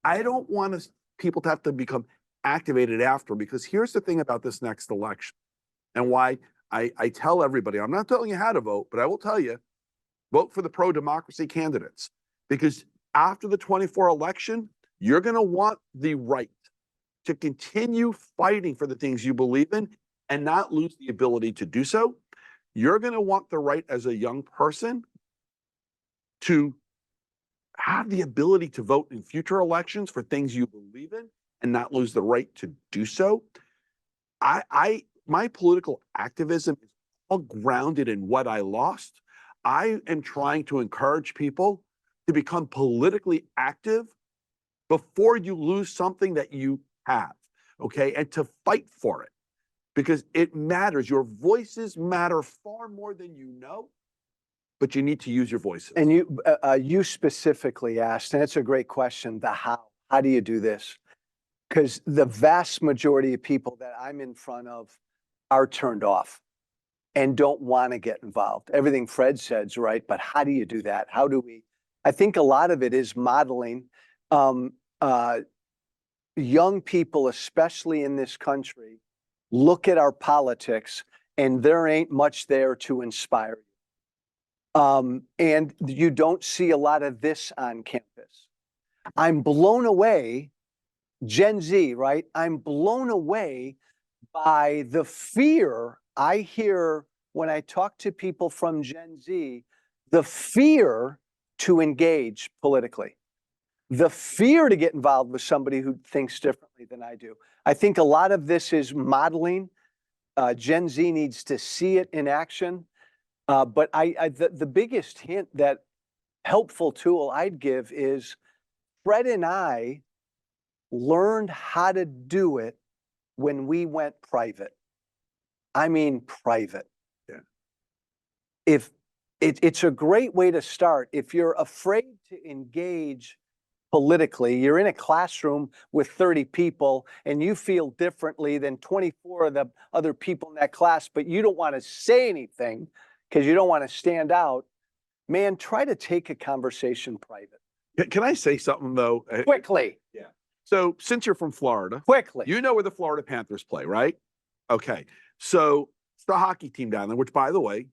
I don't want people to have to become activated after, because here's the thing about this next election and why I tell everybody, I'm not telling you how to vote, but I will tell you, vote for the pro-democracy candidates, because after the 24 election, you're going to want the right to continue fighting for the things you believe in and not lose the ability to do so. You're going to want the right as a young person to have the ability to vote in future elections for things you believe in and not lose the right to do so. My political activism is all grounded in what I lost. I am trying to encourage people to become politically active before you lose something that you have, okay? And to fight for it, because it matters. Your voices matter far more than you know, but you need to use your voices.
And you specifically asked, and it's a great question, the how. How do you do this? Because the vast majority of people that I'm in front of are turned off and don't want to get involved. Everything Fred said's right, but how do you do that? How do we? I think a lot of it is modeling. Young people, especially in this country, look at our politics and there ain't much there to inspire you. And you don't see a lot of this on campus. I'm blown away, Gen Z, right? I'm blown away by the fear I hear when I talk to people from Gen Z, the fear to engage politically. the fear to get involved with somebody who thinks differently than I do. I think a lot of this is modeling. Gen Z needs to see it in action. But the biggest hint, that helpful tool I'd give is Fred and I learned how to do it when we went private. I mean, private.
Yeah.
If it's a great way to start. If you're afraid to engage politically, you're in a classroom with 30 people and you feel differently than 24 of the other people in that class, but you don't want to say anything because you don't want to stand out, man, try to take a conversation private.
Can I say something though?
Quickly,
So since you're from Florida,
quickly.
you know where the Florida Panthers play, right? Okay. So it's the hockey team down there, which by the way,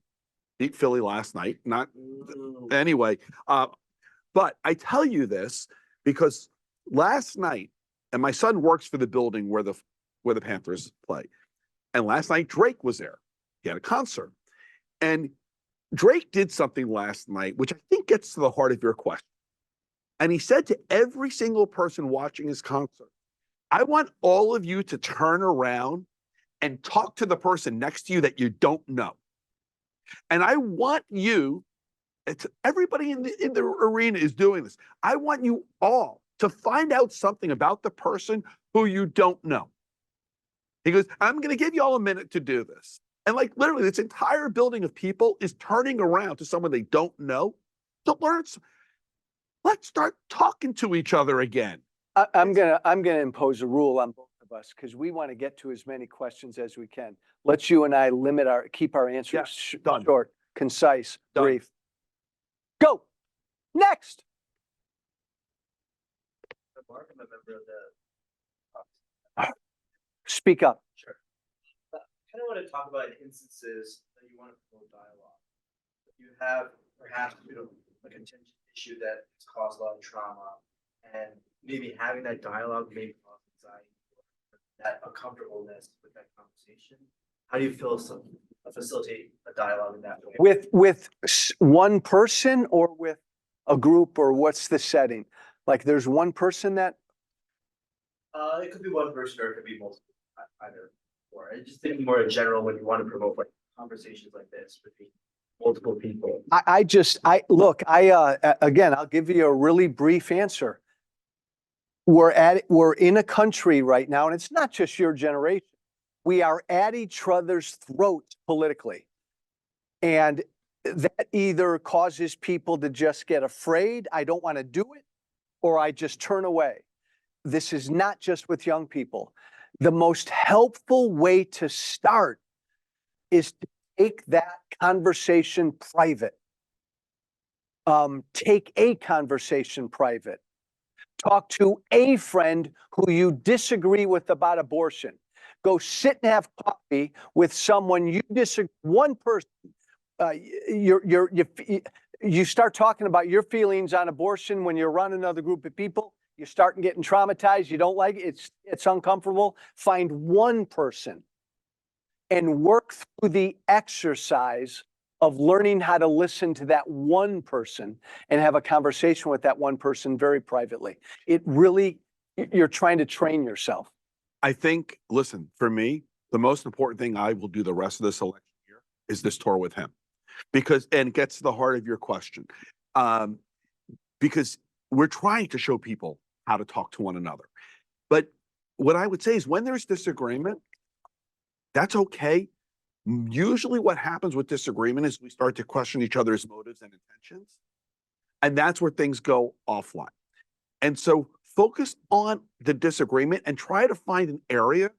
beat Philly last night. Not anyway. But I tell you this because last night, and my son works for the building where the Panthers play. And last night Drake was there. He had a concert. And Drake did something last night, which I think gets to the heart of your question. And he said to every single person watching his concert, I want all of you to turn around and talk to the person next to you that you don't know. And I want you, everybody in the arena is doing this. I want you all to find out something about the person who you don't know. He goes, I'm going to give you all a minute to do this. And like literally this entire building of people is turning around to someone they don't know to learn. Let's start talking to each other again.
I'm gonna impose a rule on both of us because we want to get to as many questions as we can. Let's you and I keep our answers
done.
short, concise,
Done.
brief. Go. Next.
Mark, I'm a member of the.
Speak up.
Sure. I kind of want to talk about instances that you want to promote dialogue. You have perhaps a contentious issue that has caused a lot of trauma, and maybe having that dialogue may cause anxiety, that uncomfortableness with that conversation. How do you facilitate a dialogue in that way?
With one person or with a group, or what's the setting? Like there's one person that.
It could be one person or it could be multiple, either or. I just think more in general when you want to promote like conversations like this between multiple people.
Again, I'll give you a really brief answer. We're in a country right now, and it's not just your generation. We are at each other's throats politically. And that either causes people to just get afraid, I don't want to do it, or I just turn away. This is not just with young people. The most helpful way to start is to take that conversation private. Take a conversation private. Talk to a friend who you disagree with about abortion. Go sit and have coffee with someone you disagree. One person. You start talking about your feelings on abortion when you're around another group of people. You're starting getting traumatized. You don't like it. It's uncomfortable. Find one person and work through the exercise of learning how to listen to that one person and have a conversation with that one person very privately. You're trying to train yourself.
I think, listen, for me, the most important thing I will do the rest of this election year is this tour with him. And it gets to the heart of your question. Because we're trying to show people how to talk to one another. But what I would say is when there's disagreement, that's okay. Usually what happens with disagreement is we start to question each other's motives and intentions. And that's where things go offline. And so focus on the disagreement and try to find an area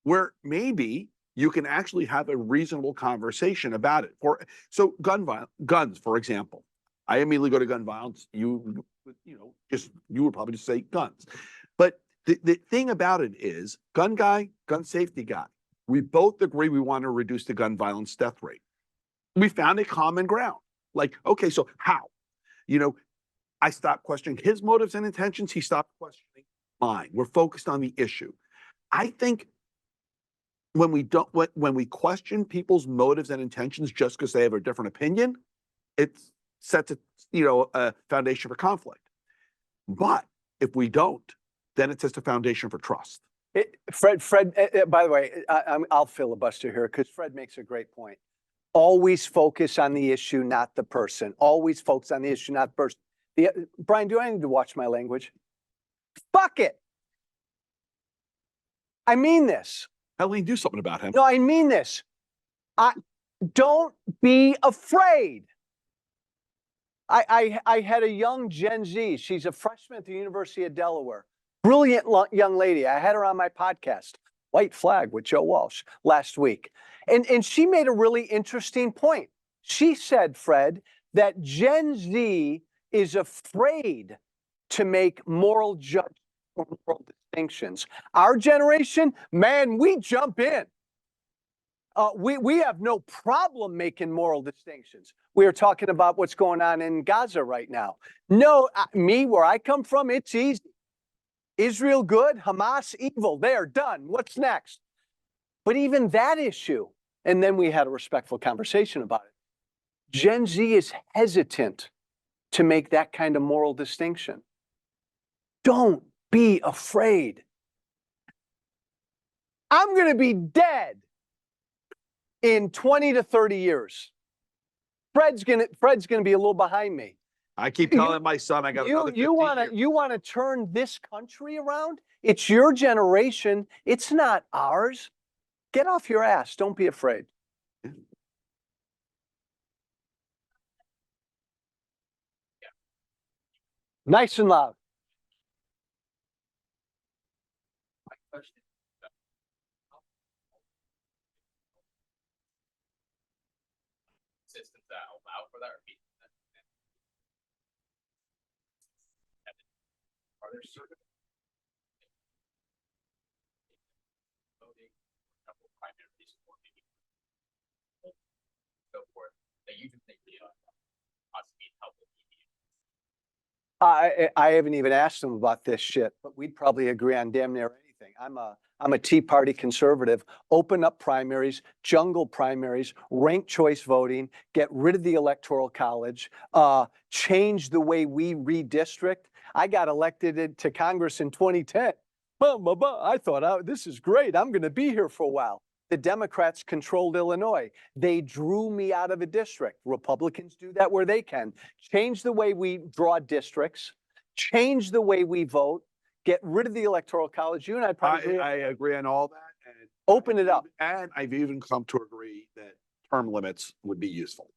where maybe you can actually have a reasonable conversation about it. So guns, for example. I immediately go to gun violence. You would probably just say guns. But the thing about it is, gun guy, gun safety guy, we both agree we want to reduce the gun violence death rate. We found a common ground. Like, okay, so how? I stopped questioning his motives and intentions. He stopped questioning mine. We're focused on the issue. I think when we question people's motives and intentions just because they have a different opinion, it sets a foundation for conflict. But If we don't, then it sets the foundation for trust.
Fred, by the way, I'll filibuster here because Fred makes a great point. Always focus on the issue, not the person. Always focus on the issue, not the person. Brian, do I need to watch my language? Fuck it. I mean this.
Helene, do something about him.
No, I mean this. Don't be afraid. I had a young Gen Z. She's a freshman at the University of Delaware. Brilliant young lady. I had her on my podcast, White Flag with Joe Walsh, last week. And she made a really interesting point. She said, Fred, that Gen Z is afraid to make moral judgments or moral distinctions. Our generation, man, we jump in. We have no problem making moral distinctions. We are talking about what's going on in Gaza right now. No, where I come from, it's easy. Israel good, Hamas evil. They are done. What's next? But even that issue, and then we had a respectful conversation about it. Gen Z is hesitant to make that kind of moral distinction. Don't be afraid. I'm going to be dead in 20 to 30 years. Fred's gonna be a little behind me.
I keep telling my son I got another 15 years.
You wanna turn this country around? It's your generation. It's not ours. Get off your ass. Don't be afraid. Nice and loud.
Systems that allow for that. Are there certain voting, primaries, or maybe so forth that you just think possibly help with?
I haven't even asked them about this shit, but we'd probably agree on damn near anything. I'm a Tea Party conservative. Open up primaries, jungle primaries, ranked choice voting, get rid of the Electoral College, change the way we redistrict. I got elected to Congress in 2010. I thought, this is great. I'm going to be here for a while. The Democrats controlled Illinois. They drew me out of a district. Republicans do that where they can. Change the way we draw districts, change the way we vote, get rid of the Electoral College. You and I probably
I agree on all that. And
open it up.
And I've even come to agree that term limits would be useful.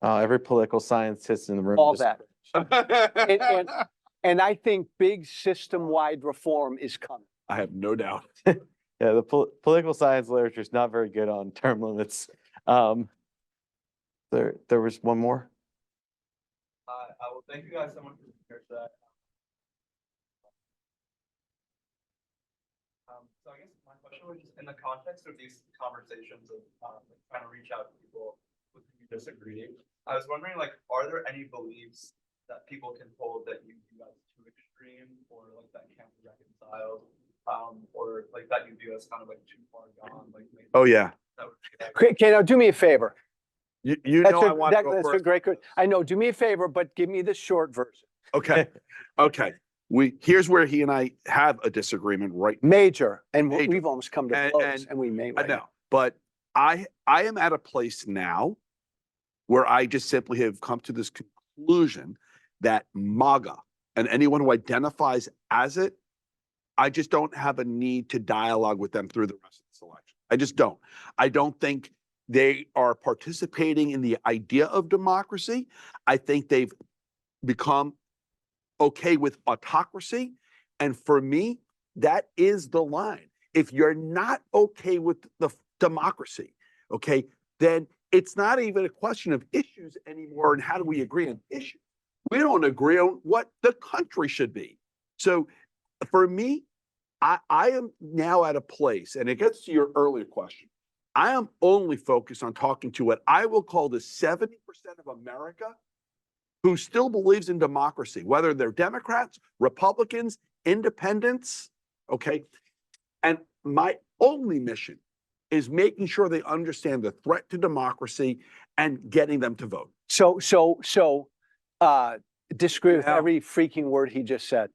Every political scientist in the room.
All that. And I think big system-wide reform is coming.
I have no doubt.
Yeah, the political science literature is not very good on term limits. There was one more.
I will thank you guys so much for being here today. So I guess my question was just in the context of these conversations of like trying to reach out to people with whom you disagree. I was wondering, like, are there any beliefs that people can hold that you view as too extreme, or like that can't be reconciled, or like that you view as kind of like too far gone? Like, maybe
Oh yeah.
that would be like,
Okay, now do me a favor.
You know I want to go
that's
first.
a great. I know. Do me a favor, but give me the short version.
Okay. Okay. Here's where he and I have a disagreement right now.
Major, and
Major.
we've almost come to
And-
blows, and we may.
I know, but I am at a place now where I just simply have come to this conclusion that MAGA and anyone who identifies as it, I just don't have a need to dialogue with them through the rest of this election. I just don't. I don't think they are participating in the idea of democracy. I think they've become okay with autocracy. And for me, that is the line. If you're not okay with the democracy, okay, then it's not even a question of issues anymore. And how do we agree on issues? We don't agree on what the country should be. So for me, I am now at a place, and it gets to your earlier question. I am only focused on talking to what I will call the 70% of America who still believes in democracy, whether they're Democrats, Republicans, independents, okay? And my only mission is making sure they understand the threat to democracy and getting them to vote.
So, disagree with
Yeah.
every freaking word he just said.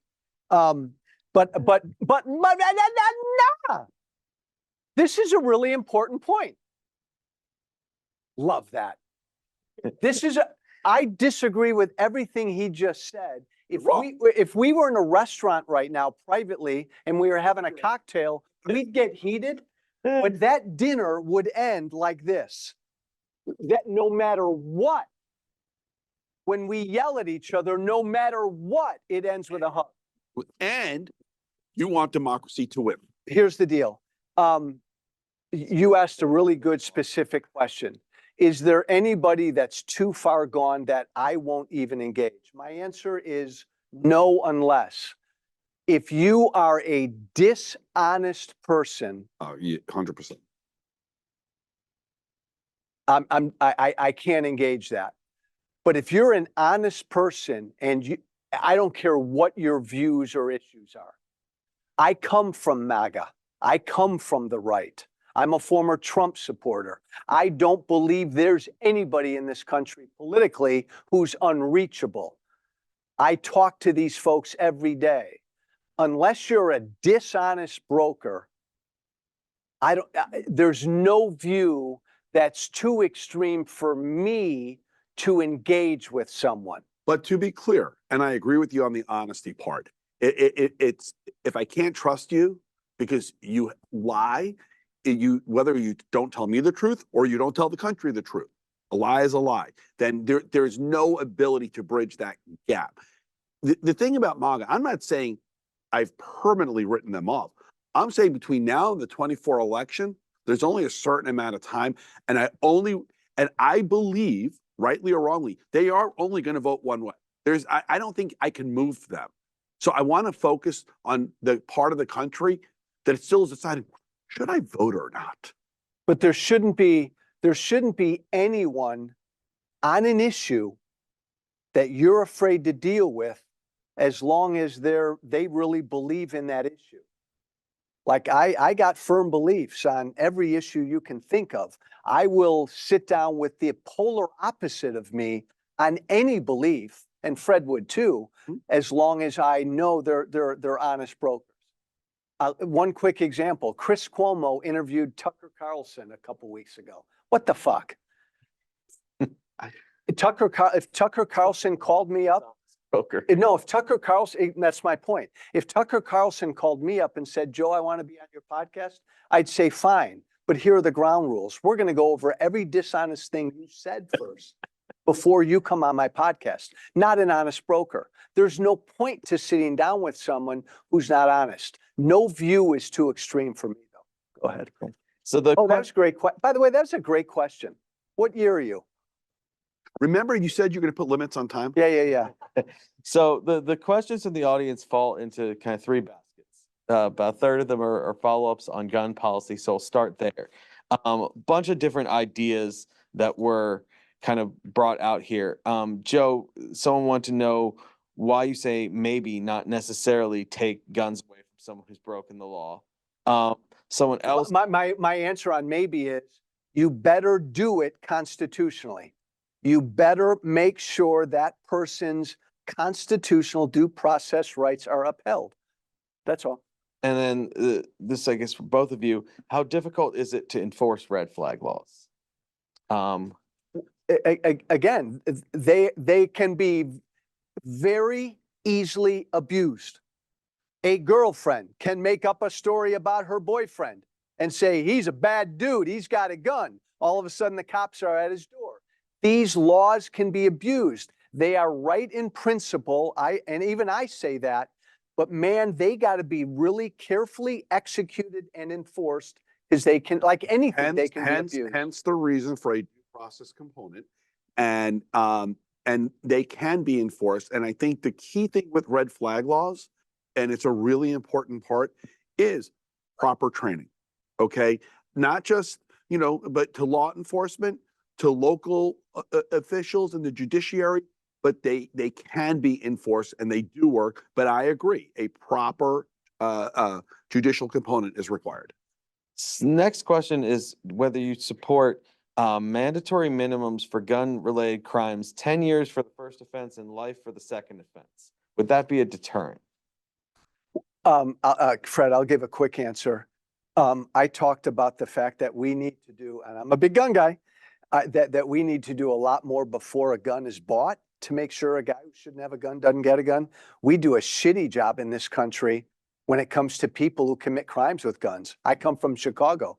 But this is a really important point. Love that. I disagree with everything he just said. If we were in a restaurant right now privately and we were having a cocktail, we'd get heated, but that dinner would end like this. That no matter what, when we yell at each other, no matter what, it ends with a hug.
And you want democracy to win.
Here's the deal. You asked a really good specific question. Is there anybody that's too far gone that I won't even engage? My answer is no, unless if you are a dishonest person,
Yeah, 100%.
I can't engage that. But if you're an honest person and I don't care what your views or issues are. I come from MAGA. I come from the right. I'm a former Trump supporter. I don't believe there's anybody in this country politically who's unreachable. I talk to these folks every day. Unless you're a dishonest broker, there's no view that's too extreme for me to engage with someone.
But to be clear, and I agree with you on the honesty part, it's if I can't trust you because you lie, whether you don't tell me the truth or you don't tell the country the truth, a lie is a lie, then there's no ability to bridge that gap. The thing about MAGA, I'm not saying I've permanently written them off. I'm saying between now and the 24 election, there's only a certain amount of time, and I believe, rightly or wrongly, they are only going to vote one way. I don't think I can move them. So I want to focus on the part of the country that it still is deciding, should I vote or not?
But there shouldn't be anyone on an issue that you're afraid to deal with as long as they really believe in that issue. Like I got firm beliefs on every issue you can think of. I will sit down with the polar opposite of me on any belief, and Fred would too, as long as I know they're honest brokers. One quick example, Chris Cuomo interviewed Tucker Carlson a couple weeks ago. What the fuck? If Tucker Carlson called me up, no, if Tucker Carlson, that's my point. If Tucker Carlson called me up and said, Joe, I want to be on your podcast, I'd say, fine, but here are the ground rules. We're going to go over every dishonest thing you said first before you come on my podcast. Not an honest broker. There's no point to sitting down with someone who's not honest. No view is too extreme for me, though. Go ahead.
So
that was great. By the way, that's a great question. What year are you?
Remember, you said you're going to put limits on time?
Yeah.
So the questions in the audience fall into kind of three baskets. About a third of them are follow-ups on gun policy, so I'll start there. Bunch of different ideas that were kind of brought out here. Joe, someone wanted to know why you say maybe, not necessarily take guns away from someone who's broken the law. Someone else.
My answer on maybe is you better do it constitutionally. You better make sure that person's constitutional due process rights are upheld. That's all.
And then this, I guess, for both of you, how difficult is it to enforce red flag laws?
Again, they can be very easily abused. A girlfriend can make up a story about her boyfriend and say, he's a bad dude, he's got a gun. All of a sudden, the cops are at his door. These laws can be abused. They are right in principle. And even I say that, but man, they got to be really carefully executed and enforced because they can, like anything, they can be abused.
Hence the reason for a due process component, and they can be enforced. And I think the key thing with red flag laws, and it's a really important part, is proper training. Okay, not just but to law enforcement, to local officials and the judiciary, but they can be enforced and they do work. But I agree, a proper judicial component is required.
Next question is whether you support mandatory minimums for gun-related crimes, 10 years for the first offense and life for the second offense. Would that be a deterrent?
Fred, I'll give a quick answer. I talked about the fact that we need to do, and I'm a big gun guy, that we need to do a lot more before a gun is bought to make sure a guy who shouldn't have a gun doesn't get a gun. We do a shitty job in this country when it comes to people who commit crimes with guns. I come from Chicago.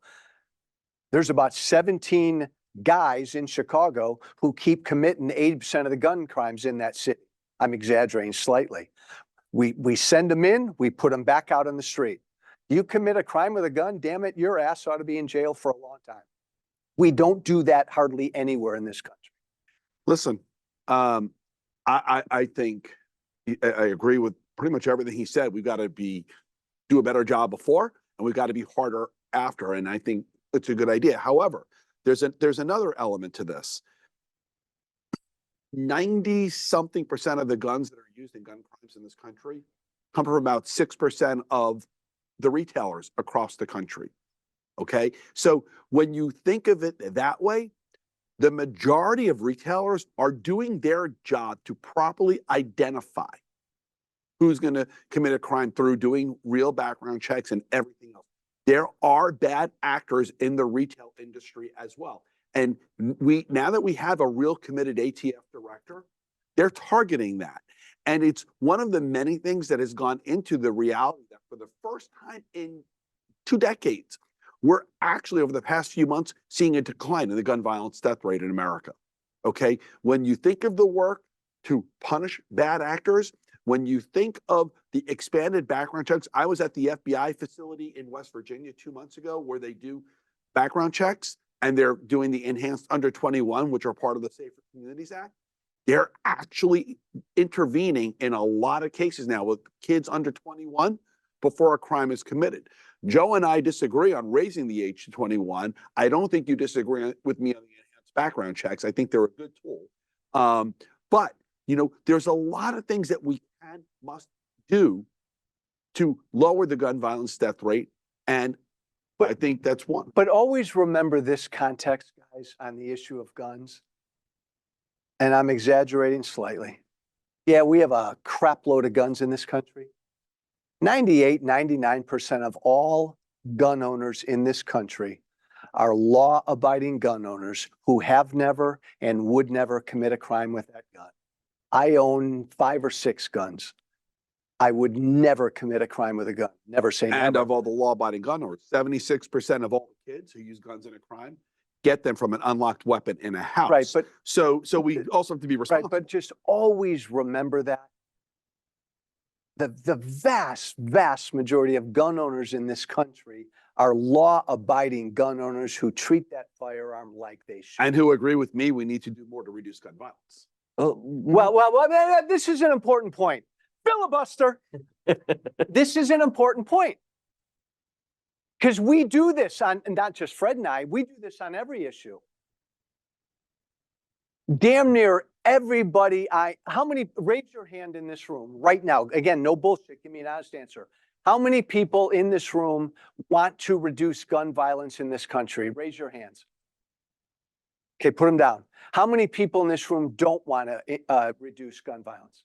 There's about 17 guys in Chicago who keep committing 80% of the gun crimes in that city. I'm exaggerating slightly. We send them in, we put them back out on the street. You commit a crime with a gun, damn it, your ass ought to be in jail for a long time. We don't do that hardly anywhere in this country.
Listen, I think I agree with pretty much everything he said. We've got to do a better job before, and we've got to be harder after. And I think it's a good idea. However, there's another element to this. 90-something% of the guns that are used in gun crimes in this country come from about 6% of the retailers across the country. Okay, so when you think of it that way, the majority of retailers are doing their job to properly identify who's going to commit a crime through doing real background checks and everything else. There are bad actors in the retail industry as well. And now that we have a real committed ATF director, they're targeting that. And it's one of the many things that has gone into the reality that for the first time in 2 decades, we're actually over the past few months seeing a decline in the gun violence death rate in America. Okay, when you think of the work to punish bad actors, when you think of the expanded background checks, I was at the FBI facility in West Virginia 2 months ago where they do background checks, and they're doing the enhanced under 21, which are part of the Safer Communities Act. They're actually intervening in a lot of cases now with kids under 21 before a crime is committed. Joe and I disagree on raising the age to 21. I don't think you disagree with me on the enhanced background checks. I think they're a good tool. But, you know, there's a lot of things that we must do to lower the gun violence death rate. And I think that's one.
But always remember this context, guys, on the issue of guns. And I'm exaggerating slightly. Yeah, we have a crap load of guns in this country. 99% of all gun owners in this country are law-abiding gun owners who have never and would never commit a crime with that gun. I own 5 or 6 guns. I would never commit a crime with a gun. Never say never.
And of all the law-abiding gun owners, 76% of all the kids who use guns in a crime get them from an unlocked weapon in a house.
Right, but
so we also have to be responsible.
right, but just always remember that the vast majority of gun owners in this country are law-abiding gun owners who treat that firearm like they should.
And who agree with me, we need to do more to reduce gun violence.
Well, this is an important point. Filibuster. This is an important point. Because we do this on, and not just Fred and I, we do this on every issue. Damn near everybody, how many, raise your hand in this room right now. Again, no bullshit, give me an honest answer. How many people in this room want to reduce gun violence in this country? Raise your hands. Okay, put them down. How many people in this room don't want to reduce gun violence?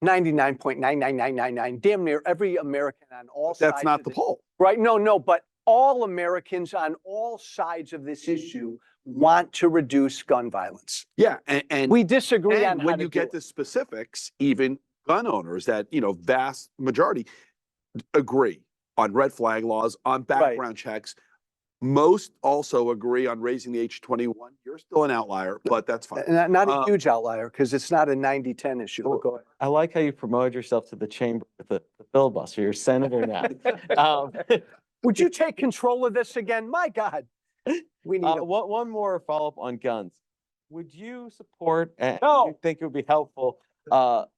99.99999, damn near every American on all sides.
That's not the poll.
Right, no, but all Americans on all sides of this issue want to reduce gun violence.
Yeah, and
we disagree on how
when
to
you
do
get
it.
the specifics, even gun owners that, you know, vast majority agree on red flag laws, on background checks. Most also agree on raising the age to 21. You're still an outlier, but that's fine.
Not a huge outlier because it's not a 90-10 issue. But go ahead.
I like how you promoted yourself to the chamber with the filibuster. You're senator now.
Would you take control of this again? My God. We need
one more follow-up on guns. Would you support, and
No.
you think it would be helpful,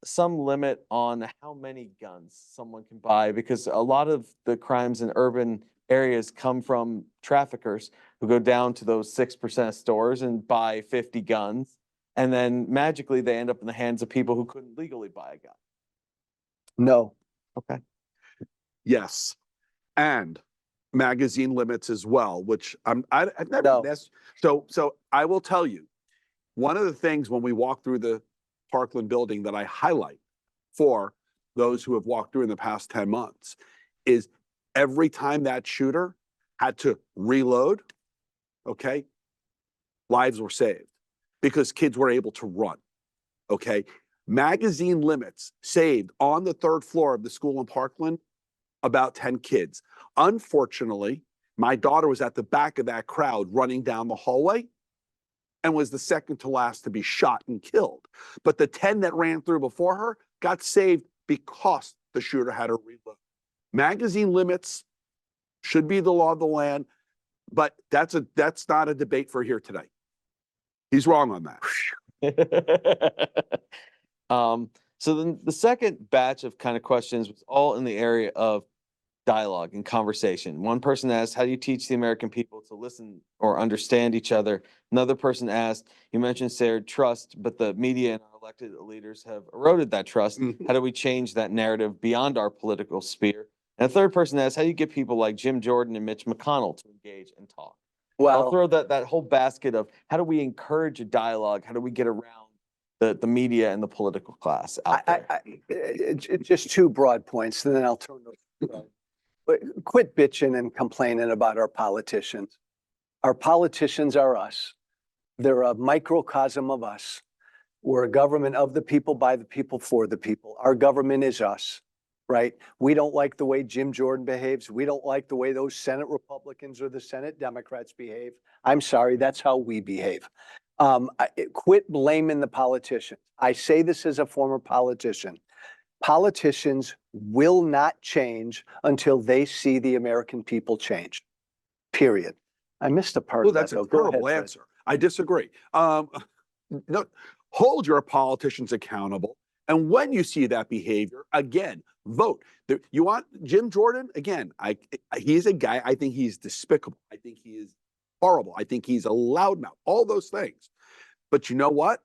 some limit on how many guns someone can buy? Because a lot of the crimes in urban areas come from traffickers who go down to those 6% stores and buy 50 guns. And then magically they end up in the hands of people who couldn't legally buy a gun.
No.
Okay.
Yes. And magazine limits as well, which I've never
No.
that's so I will tell you, one of the things when we walk through the Parkland building that I highlight for those who have walked through in the past 10 months is every time that shooter had to reload, okay, lives were saved because kids were able to run, okay? Magazine limits saved on the 3rd floor of the school in Parkland about 10 kids. Unfortunately, my daughter was at the back of that crowd running down the hallway and was the second to last to be shot and killed. But the 10 that ran through before her got saved because the shooter had to reload. Magazine limits should be the law of the land, but that's not a debate for here today. He's wrong on that.
So then the second batch of kind of questions was all in the area of dialogue and conversation. One person asked, how do you teach the American people to listen or understand each other? Another person asked, you mentioned shared trust, but the media and our elected leaders have eroded that trust. How do we change that narrative beyond our political sphere? And a third person asked, how do you get people like Jim Jordan and Mitch McConnell to engage and talk? I'll
Well,
throw that whole basket of how do we encourage a dialogue? How do we get around the media and the political class out there?
just 2 broad points, and then I'll turn to but quit bitching and complaining about our politicians. Our politicians are us. They're a microcosm of us. We're a government of the people, by the people, for the people. Our government is us, right? We don't like the way Jim Jordan behaves. We don't like the way those Senate Republicans or the Senate Democrats behave. I'm sorry, that's how we behave. Quit blaming the politicians. I say this as a former politician. Politicians will not change until they see the American people change. Period. I missed a part
Well,
of that.
that's a
though. Go ahead,
terrible
Fred.
answer. I disagree. No, hold your politicians accountable. And when you see that behavior, again, vote. You want Jim Jordan? Again, he's a guy, I think he's despicable. I think he is horrible. I think he's a loudmouth, all those things. But you know what?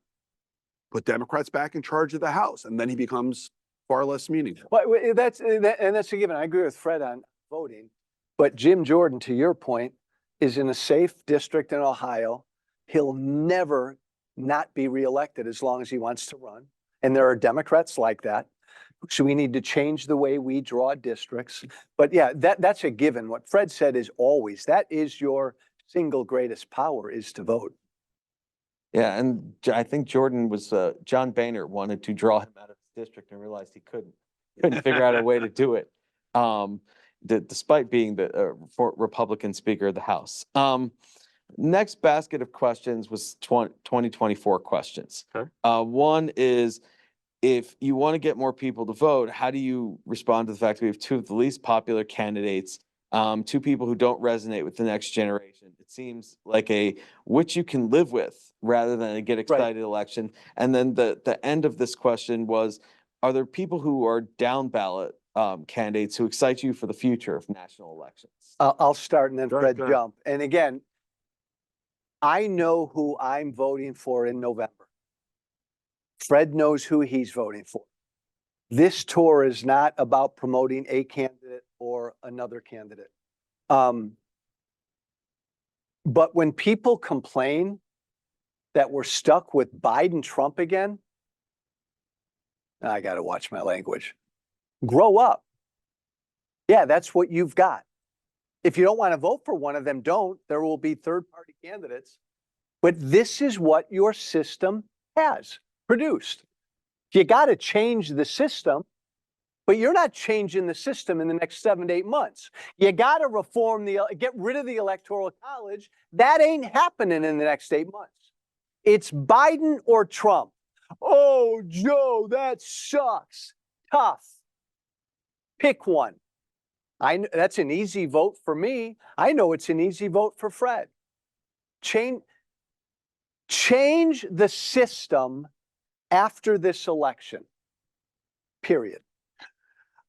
Put Democrats back in charge of the House, and then he becomes far less meaningful.
But that's a given. I agree with Fred on voting. But Jim Jordan, to your point, is in a safe district in Ohio. He'll never not be reelected as long as he wants to run. And there are Democrats like that. So we need to change the way we draw districts. But yeah, that's a given. What Fred said is always, that is your single greatest power, is to vote.
Yeah, and I think Jordan was, John Boehner wanted to draw him out of his district and realized he couldn't figure out a way to do it, despite being the Republican Speaker of the House. Next basket of questions was 2024 questions.
Okay.
One is, if you want to get more people to vote, how do you respond to the fact that we have 2 of the least popular candidates, 2 people who don't resonate with the next generation? It seems like which you can live with rather than a get excited election. And then the end of this question was, are there people who are down ballot candidates who excite you for the future of national elections?
I'll start and then
Go ahead,
Fred
go ahead.
jump. And again, I know who I'm voting for in November. Fred knows who he's voting for. This tour is not about promoting a candidate or another candidate. But when people complain that we're stuck with Biden, Trump again, I got to watch my language. Grow up. Yeah, that's what you've got. If you don't want to vote for one of them, don't. There will be third-party candidates. But this is what your system has produced. You got to change the system, but you're not changing the system in the next 7 to 8 months. You got to get rid of the Electoral College. That ain't happening in the next 8 months. It's Biden or Trump. Oh, Joe, that sucks. Tough. Pick one. That's an easy vote for me. I know it's an easy vote for Fred. Change the system after this election. Period.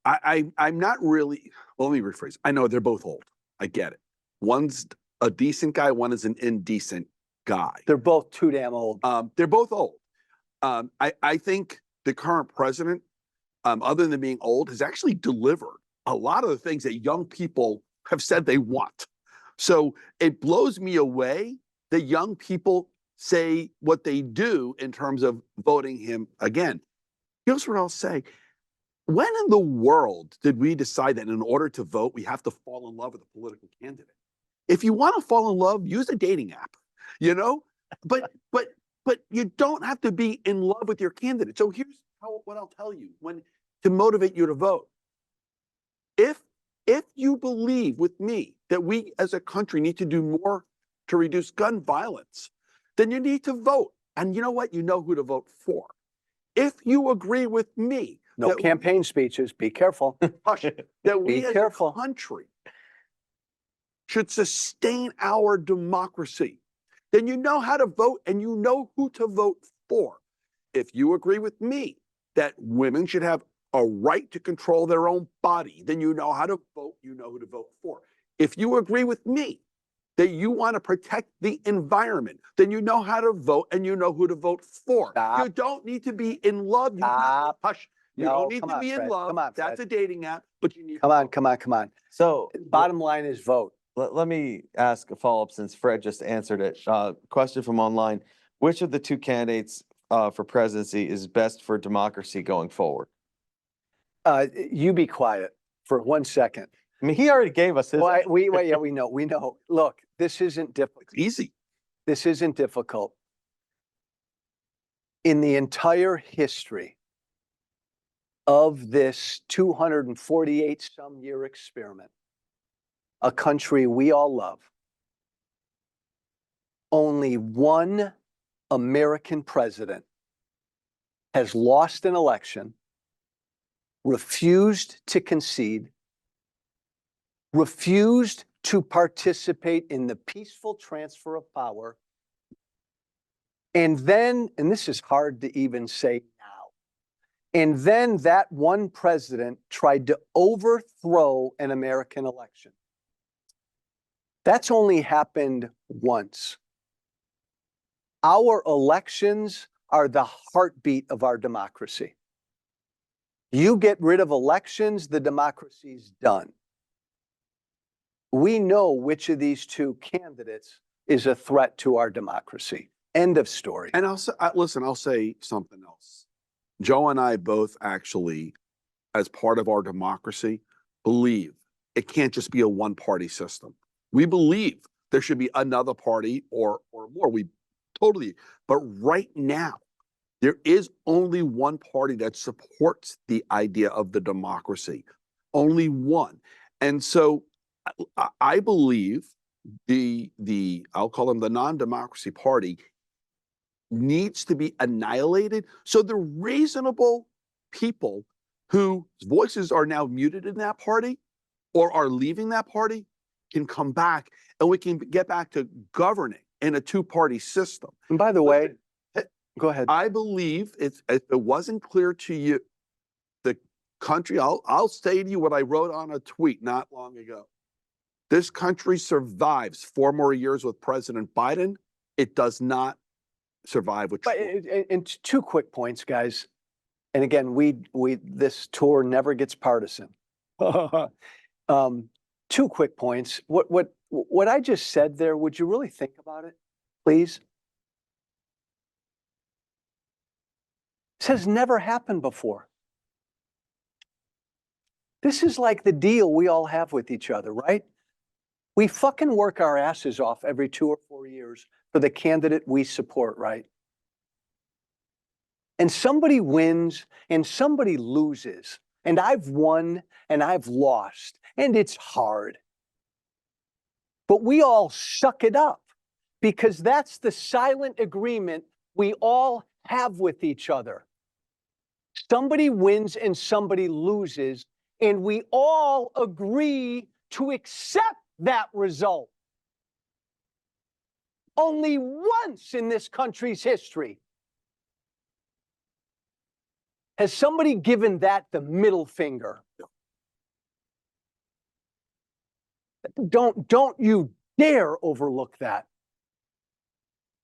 I'm not really, well, let me rephrase. I know they're both old. I get it. One's a decent guy, one is an indecent guy.
They're both too damn old.
They're both old. I think the current president, other than being old, has actually delivered a lot of the things that young people have said they want. So it blows me away that young people say what they do in terms of voting him again. Here's what I'll say. When in the world did we decide that in order to vote, we have to fall in love with a political candidate? If you want to fall in love, use a dating app, you know? But you don't have to be in love with your candidate. So here's what I'll tell you to motivate you to vote. If you believe with me that we as a country need to do more to reduce gun violence, then you need to vote. And you know what? You know who to vote for. If you agree with me,
No
that
campaign speeches. Be careful.
hush, that we
Be
as
careful.
a country should sustain our democracy, then you know how to vote and you know who to vote for. If you agree with me that women should have a right to control their own body, then you know how to vote, you know who to vote for. If you agree with me that you want to protect the environment, then you know how to vote and you know who to vote for.
Stop.
You don't need to be in love.
Stop.
Hush. You
No,
don't need
come
to
on,
be in
Fred.
love.
Come on,
That's
Fred.
a dating app, but you need
Come
to
on,
vote.
come on, come on.
So
Bottom line is vote.
let me ask a follow-up since Fred just answered it. Question from online. Which of the two candidates for presidency is best for democracy going forward?
You be quiet for 1 second.
I mean, he already gave us his.
Well, yeah, we know. Look, this isn't difficult.
It's easy.
This isn't difficult. In the entire history of this 248 some year experiment, a country we all love, only one American president has lost an election, refused to concede, refused to participate in the peaceful transfer of power, and then, and this is hard to even say now, and then that one president tried to overthrow an American election. That's only happened once. Our elections are the heartbeat of our democracy. You get rid of elections, the democracy's done. We know which of these two candidates is a threat to our democracy. End of story.
And listen, I'll say something else. Joe and I both actually, as part of our democracy, believe it can't just be a one-party system. We believe there should be another party or more. We totally, but right now, there is only one party that supports the idea of the democracy. Only one. And so I believe I'll call them the non-democracy party needs to be annihilated. So the reasonable people whose voices are now muted in that party or are leaving that party can come back and we can get back to governing in a two-party system.
And by the way, go ahead.
I believe if it wasn't clear to you, the country, I'll say to you what I wrote on a tweet not long ago. This country survives 4 more years with President Biden. It does not survive with
But
Trump.
and 2 quick points, guys. And again, this tour never gets partisan. 2 quick points. What I just said there, would you really think about it, please? This has never happened before. This is like the deal we all have with each other, right? We fucking work our asses off every 2 or 4 years for the candidate we support, right? And somebody wins and somebody loses. And I've won and I've lost. And it's hard. But we all suck it up because that's the silent agreement we all have with each other. Somebody wins and somebody loses, and we all agree to accept that result. Only once in this country's history has somebody given that the middle finger. Don't you dare overlook that.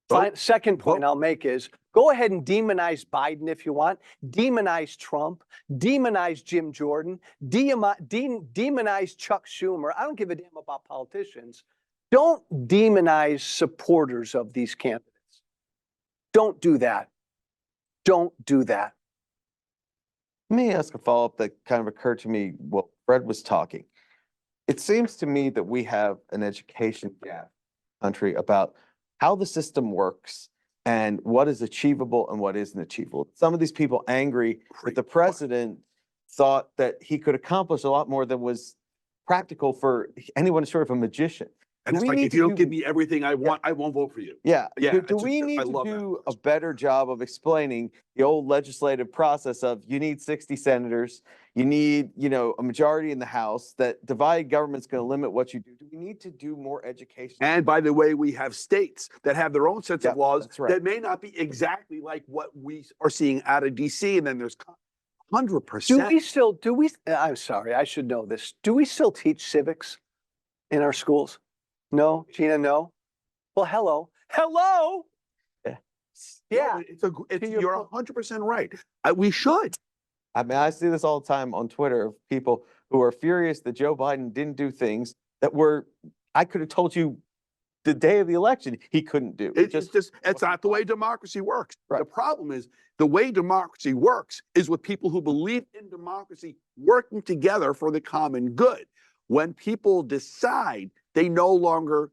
Vote.
Second point
Vote.
I'll make is Go ahead and demonize Biden if you want. Demonize Trump. Demonize Jim Jordan. Demonize Chuck Schumer. I don't give a damn about politicians. Don't demonize supporters of these candidates. Don't do that. Don't do that.
Let me ask a follow-up that kind of occurred to me while Fred was talking. It seems to me that we have an education gap in the country about how the system works and what is achievable and what isn't achievable. Some of these people angry that the president thought that he could accomplish a lot more than was practical for anyone short of a magician.
And
Do
it's
we
like,
need
if
to
you don't
do-
give me everything I want, I won't vote for you.
Yeah,
Yeah,
do
it's just-
we
I
need to
love that
do a
approach.
better job of explaining the old legislative process of you need 60 senators, you need, a majority in the House, that divided government's going to limit what you do. Do we need to do more education?
And by the way, we have states that have their own sets
Yeah,
of laws
that's right.
that may not be exactly like what we are seeing out of DC. And then there's 100%.
I'm sorry, I should know this. Do we still teach civics in our schools? No, Gina, no? Well, hello. Yeah.
You're 100% right. We should.
I mean, I see this all the time on Twitter of people who are furious that Joe Biden didn't do things that I could have told you the day of the election he couldn't do.
It's not the way democracy works.
Right.
The problem is the way democracy works is with people who believe in democracy working together for the common good. When people decide they no longer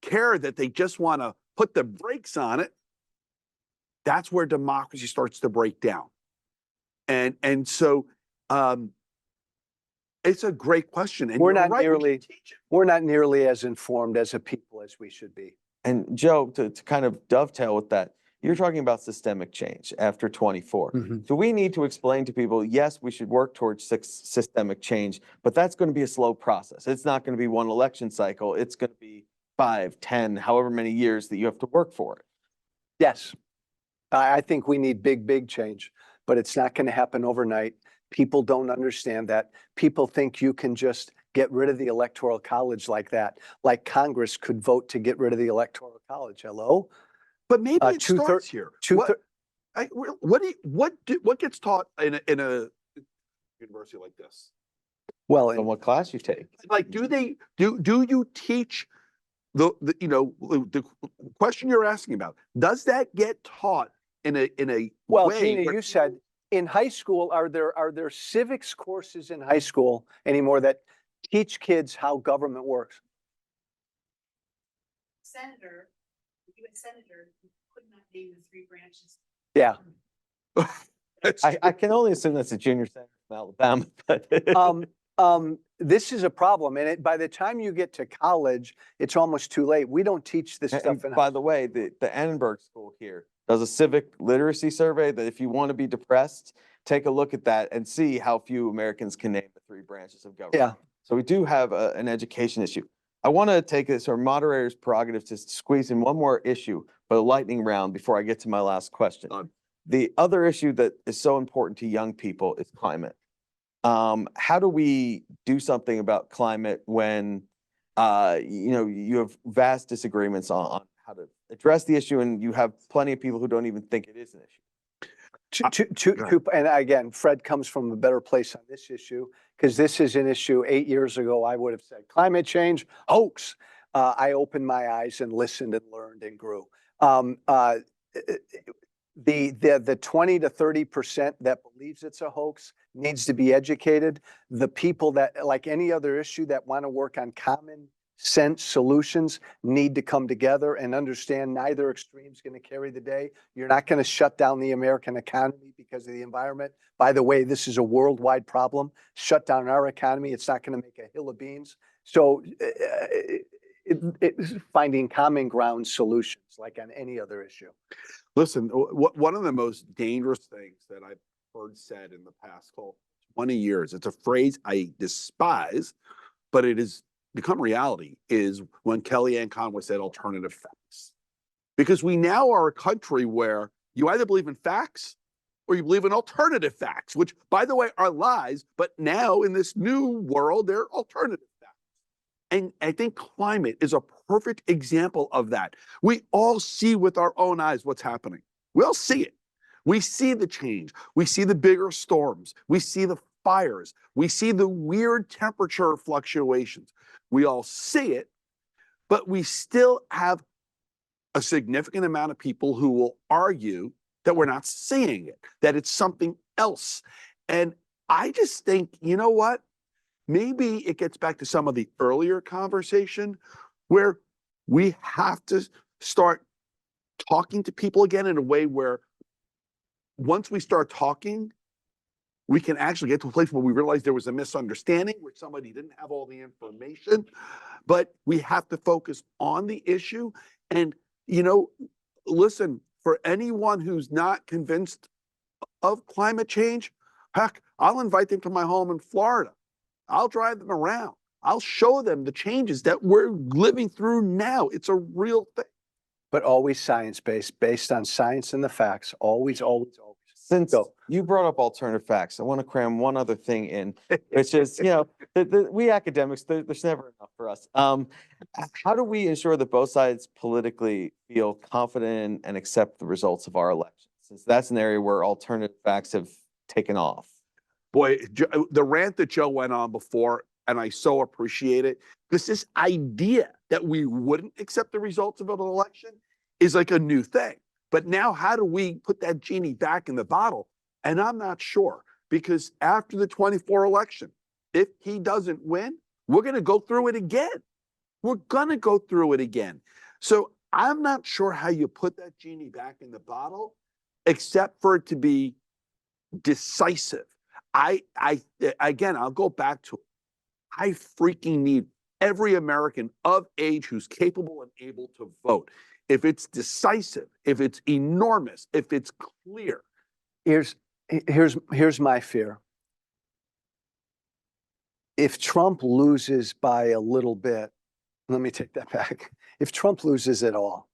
care, that they just want to put the brakes on it, that's where democracy starts to break down. And so it's a great question. And
We're
you're
not
right, we should teach it.
We're not nearly as informed as a people as we should be.
And Joe, to kind of dovetail with that, you're talking about systemic change after 24.
Mhm.
So we need to explain to people, yes, we should work towards systemic change, but that's going to be a slow process. It's not going to be one election cycle. It's going to be 5, 10, however many years that you have to work for it.
Yes. I think we need big change, but it's not going to happen overnight. People don't understand that. People think you can just get rid of the Electoral College like that, like Congress could vote to get rid of the Electoral College. Hello?
But maybe it
two-third-
starts here. What gets taught in a university like this?
Well,
On what class you take.
Like, do you teach the question you're asking about? Does that get taught in a
well,
way
Gina,
where
you said in high school, are there civics courses in high school anymore that teach kids how government works?
Senator, the U.S. Senator, could not name the 3 branches.
Yeah.
I can only assume that's a junior senator from Alabama, but
This is a problem, and by the time you get to college, it's almost too late. We don't teach this
And
stuff in
by the way, the Annenberg School here does a civic literacy survey that if you want to be depressed, take a look at that and see how few Americans can name the 3 branches of government.
Yeah.
So we do have an education issue. I want to take this, our moderator's prerogative, to squeeze in one more issue, but a lightning round before I get to my last question.
Done.
The other issue that is so important to young people is climate. How do we do something about climate when, you have vast disagreements on how to address the issue, and you have plenty of people who don't even think it is an issue?
And again, Fred comes from a better place on this issue because this is an issue 8 years ago. I would have said climate change, hoax. I opened my eyes and listened and learned and grew. The 20 to 30% that believes it's a hoax needs to be educated. The people that, like any other issue, that want to work on common sense solutions need to come together and understand neither extreme is going to carry the day. You're not going to shut down the American economy because of the environment. By the way, this is a worldwide problem. Shut down our economy, it's not going to make a hill of beans. So it's finding common ground solutions like on any other issue.
Listen, one of the most dangerous things that I've heard said in the past 20 years, it's a phrase I despise, but it has become reality, is when Kellyanne Conway said alternative facts. Because we now are a country where you either believe in facts or you believe in alternative facts, which, by the way, are lies, but now in this new world, they're alternative facts. And I think climate is a perfect example of that. We all see with our own eyes what's happening. We all see it. We see the change. We see the bigger storms. We see the fires. We see the weird temperature fluctuations. We all see it, but we still have a significant amount of people who will argue that we're not seeing it, that it's something else. And I just think, you know what? Maybe it gets back to some of the earlier conversation where we have to start talking to people again in a way where once we start talking, we can actually get to a place where we realize there was a misunderstanding, where somebody didn't have all the information, but we have to focus on the issue. And, you know, listen, for anyone who's not convinced of climate change, heck, I'll invite them to my home in Florida. I'll drive them around. I'll show them the changes that we're living through now. It's a real thing.
But always science-based, based on science and the facts, always, always, always.
Since
Go.
you brought up alternative facts, I want to cram one other thing in, which is, you know, we academics, there's never enough for us. How do we ensure that both sides politically feel confident and accept the results of our elections? Since that's an area where alternative facts have taken off.
Boy, the rant that Joe went on before, and I so appreciate it, because this idea that we wouldn't accept the results of an election is like a new thing. But now how do we put that genie back in the bottle? And I'm not sure, because after the 24 election, if he doesn't win, we're going to go through it again. We're going to go through it again. So I'm not sure how you put that genie back in the bottle, except for it to be decisive. Again, I'll go back to it. I freaking need every American of age who's capable and able to vote. If it's decisive, if it's enormous, if it's clear.
Here's my fear. If Trump loses by a little bit, let me take that back. If Trump loses at all,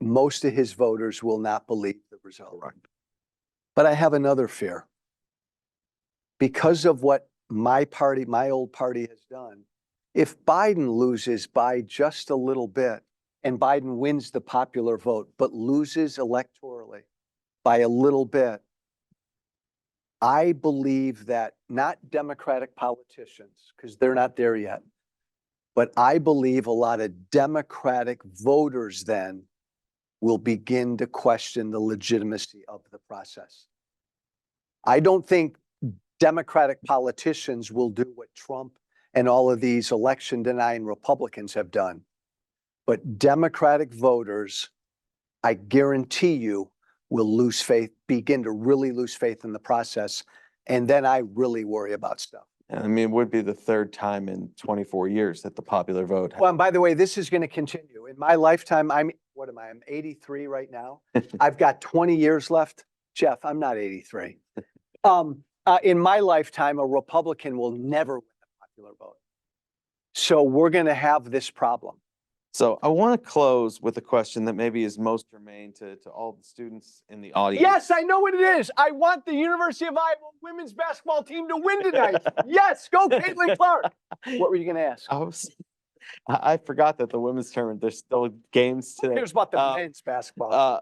most of his voters will not believe the result.
Right.
But I have another fear. Because of what my party, my old party has done, if Biden loses by just a little bit and Biden wins the popular vote, but loses electorally by a little bit, I believe that not Democratic politicians, because they're not there yet, but I believe a lot of Democratic voters then will begin to question the legitimacy of the process. I don't think Democratic politicians will do what Trump and all of these election denying Republicans have done. But Democratic voters, I guarantee you, will lose faith, begin to really lose faith in the process. And then I really worry about stuff.
I mean, it would be the third time in 24 years that the popular vote.
Well, and by the way, this is going to continue. In my lifetime, I'm 83 right now. I've got 20 years left. Jeff, I'm not 83. In my lifetime, a Republican will never win the popular vote. So we're going to have this problem.
So I want to close with a question that maybe is most germane to all the students in the audience.
Yes, I know what it is. I want the University of Iowa women's basketball team to win tonight. Yes, go Caitlin Clark. What were you going to ask?
I forgot that the women's tournament, there's still games today.
Here's about the men's basketball.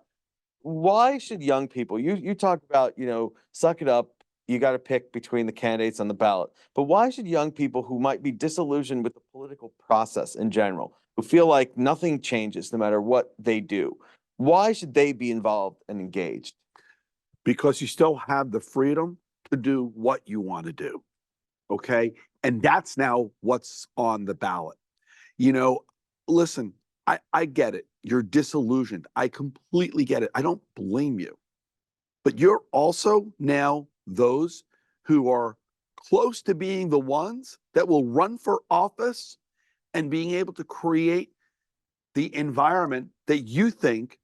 Why should young people, you talk about, you know, suck it up, you got to pick between the candidates on the ballot, but why should young people who might be disillusioned with the political process in general, who feel like nothing changes no matter what they do, why should they be involved and engaged?
Because you still have the freedom to do what you want to do. Okay. And that's now what's on the ballot. You know, listen, I get it. You're disillusioned. I completely get it. I don't blame you. But you're also now those who are close to being the ones that will run for office and being able to create the environment that you think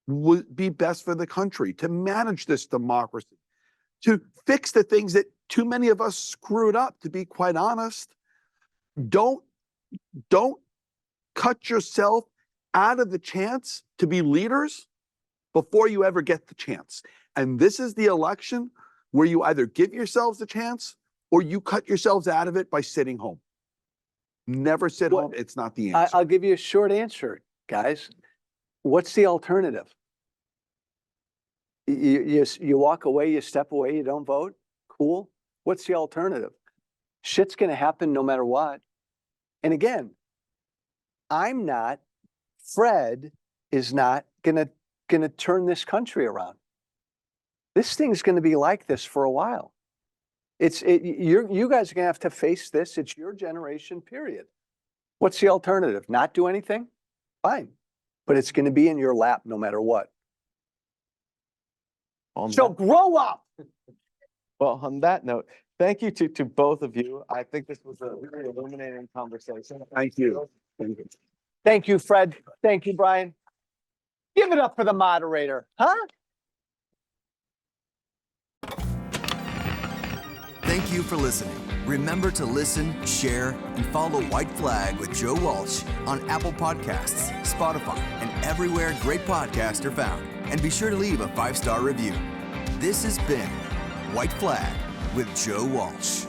would be best for the country, to manage this democracy, to fix the things that too many of us screwed up, to be quite honest. Don't cut yourself out of the chance to be leaders before you ever get the chance. And this is the election where you either give yourselves the chance or you cut yourselves out of it by sitting home. Never sit home. It's not the answer.
I'll give you a short answer, guys. What's the alternative? You walk away, you step away, you don't vote? Cool. What's the alternative? Shit's gonna happen no matter what. And again, Fred is not gonna turn this country around. This thing's gonna be like this for a while. You guys are gonna have to face this. It's your generation, period. What's the alternative? Not do anything? Fine. But it's gonna be in your lap no matter what. So grow up.
Well, on that note, thank you to both of you. I think this was a very illuminating conversation.
Thank you. Thank you.
Thank you, Fred. Thank you, Brian. Give it up for the moderator, huh?
Thank you for listening. Remember to listen, share, and follow White Flag with Joe Walsh on Apple Podcasts, Spotify, and everywhere great podcasts are found. And be sure to leave a 5-star review. This has been White Flag with Joe Walsh.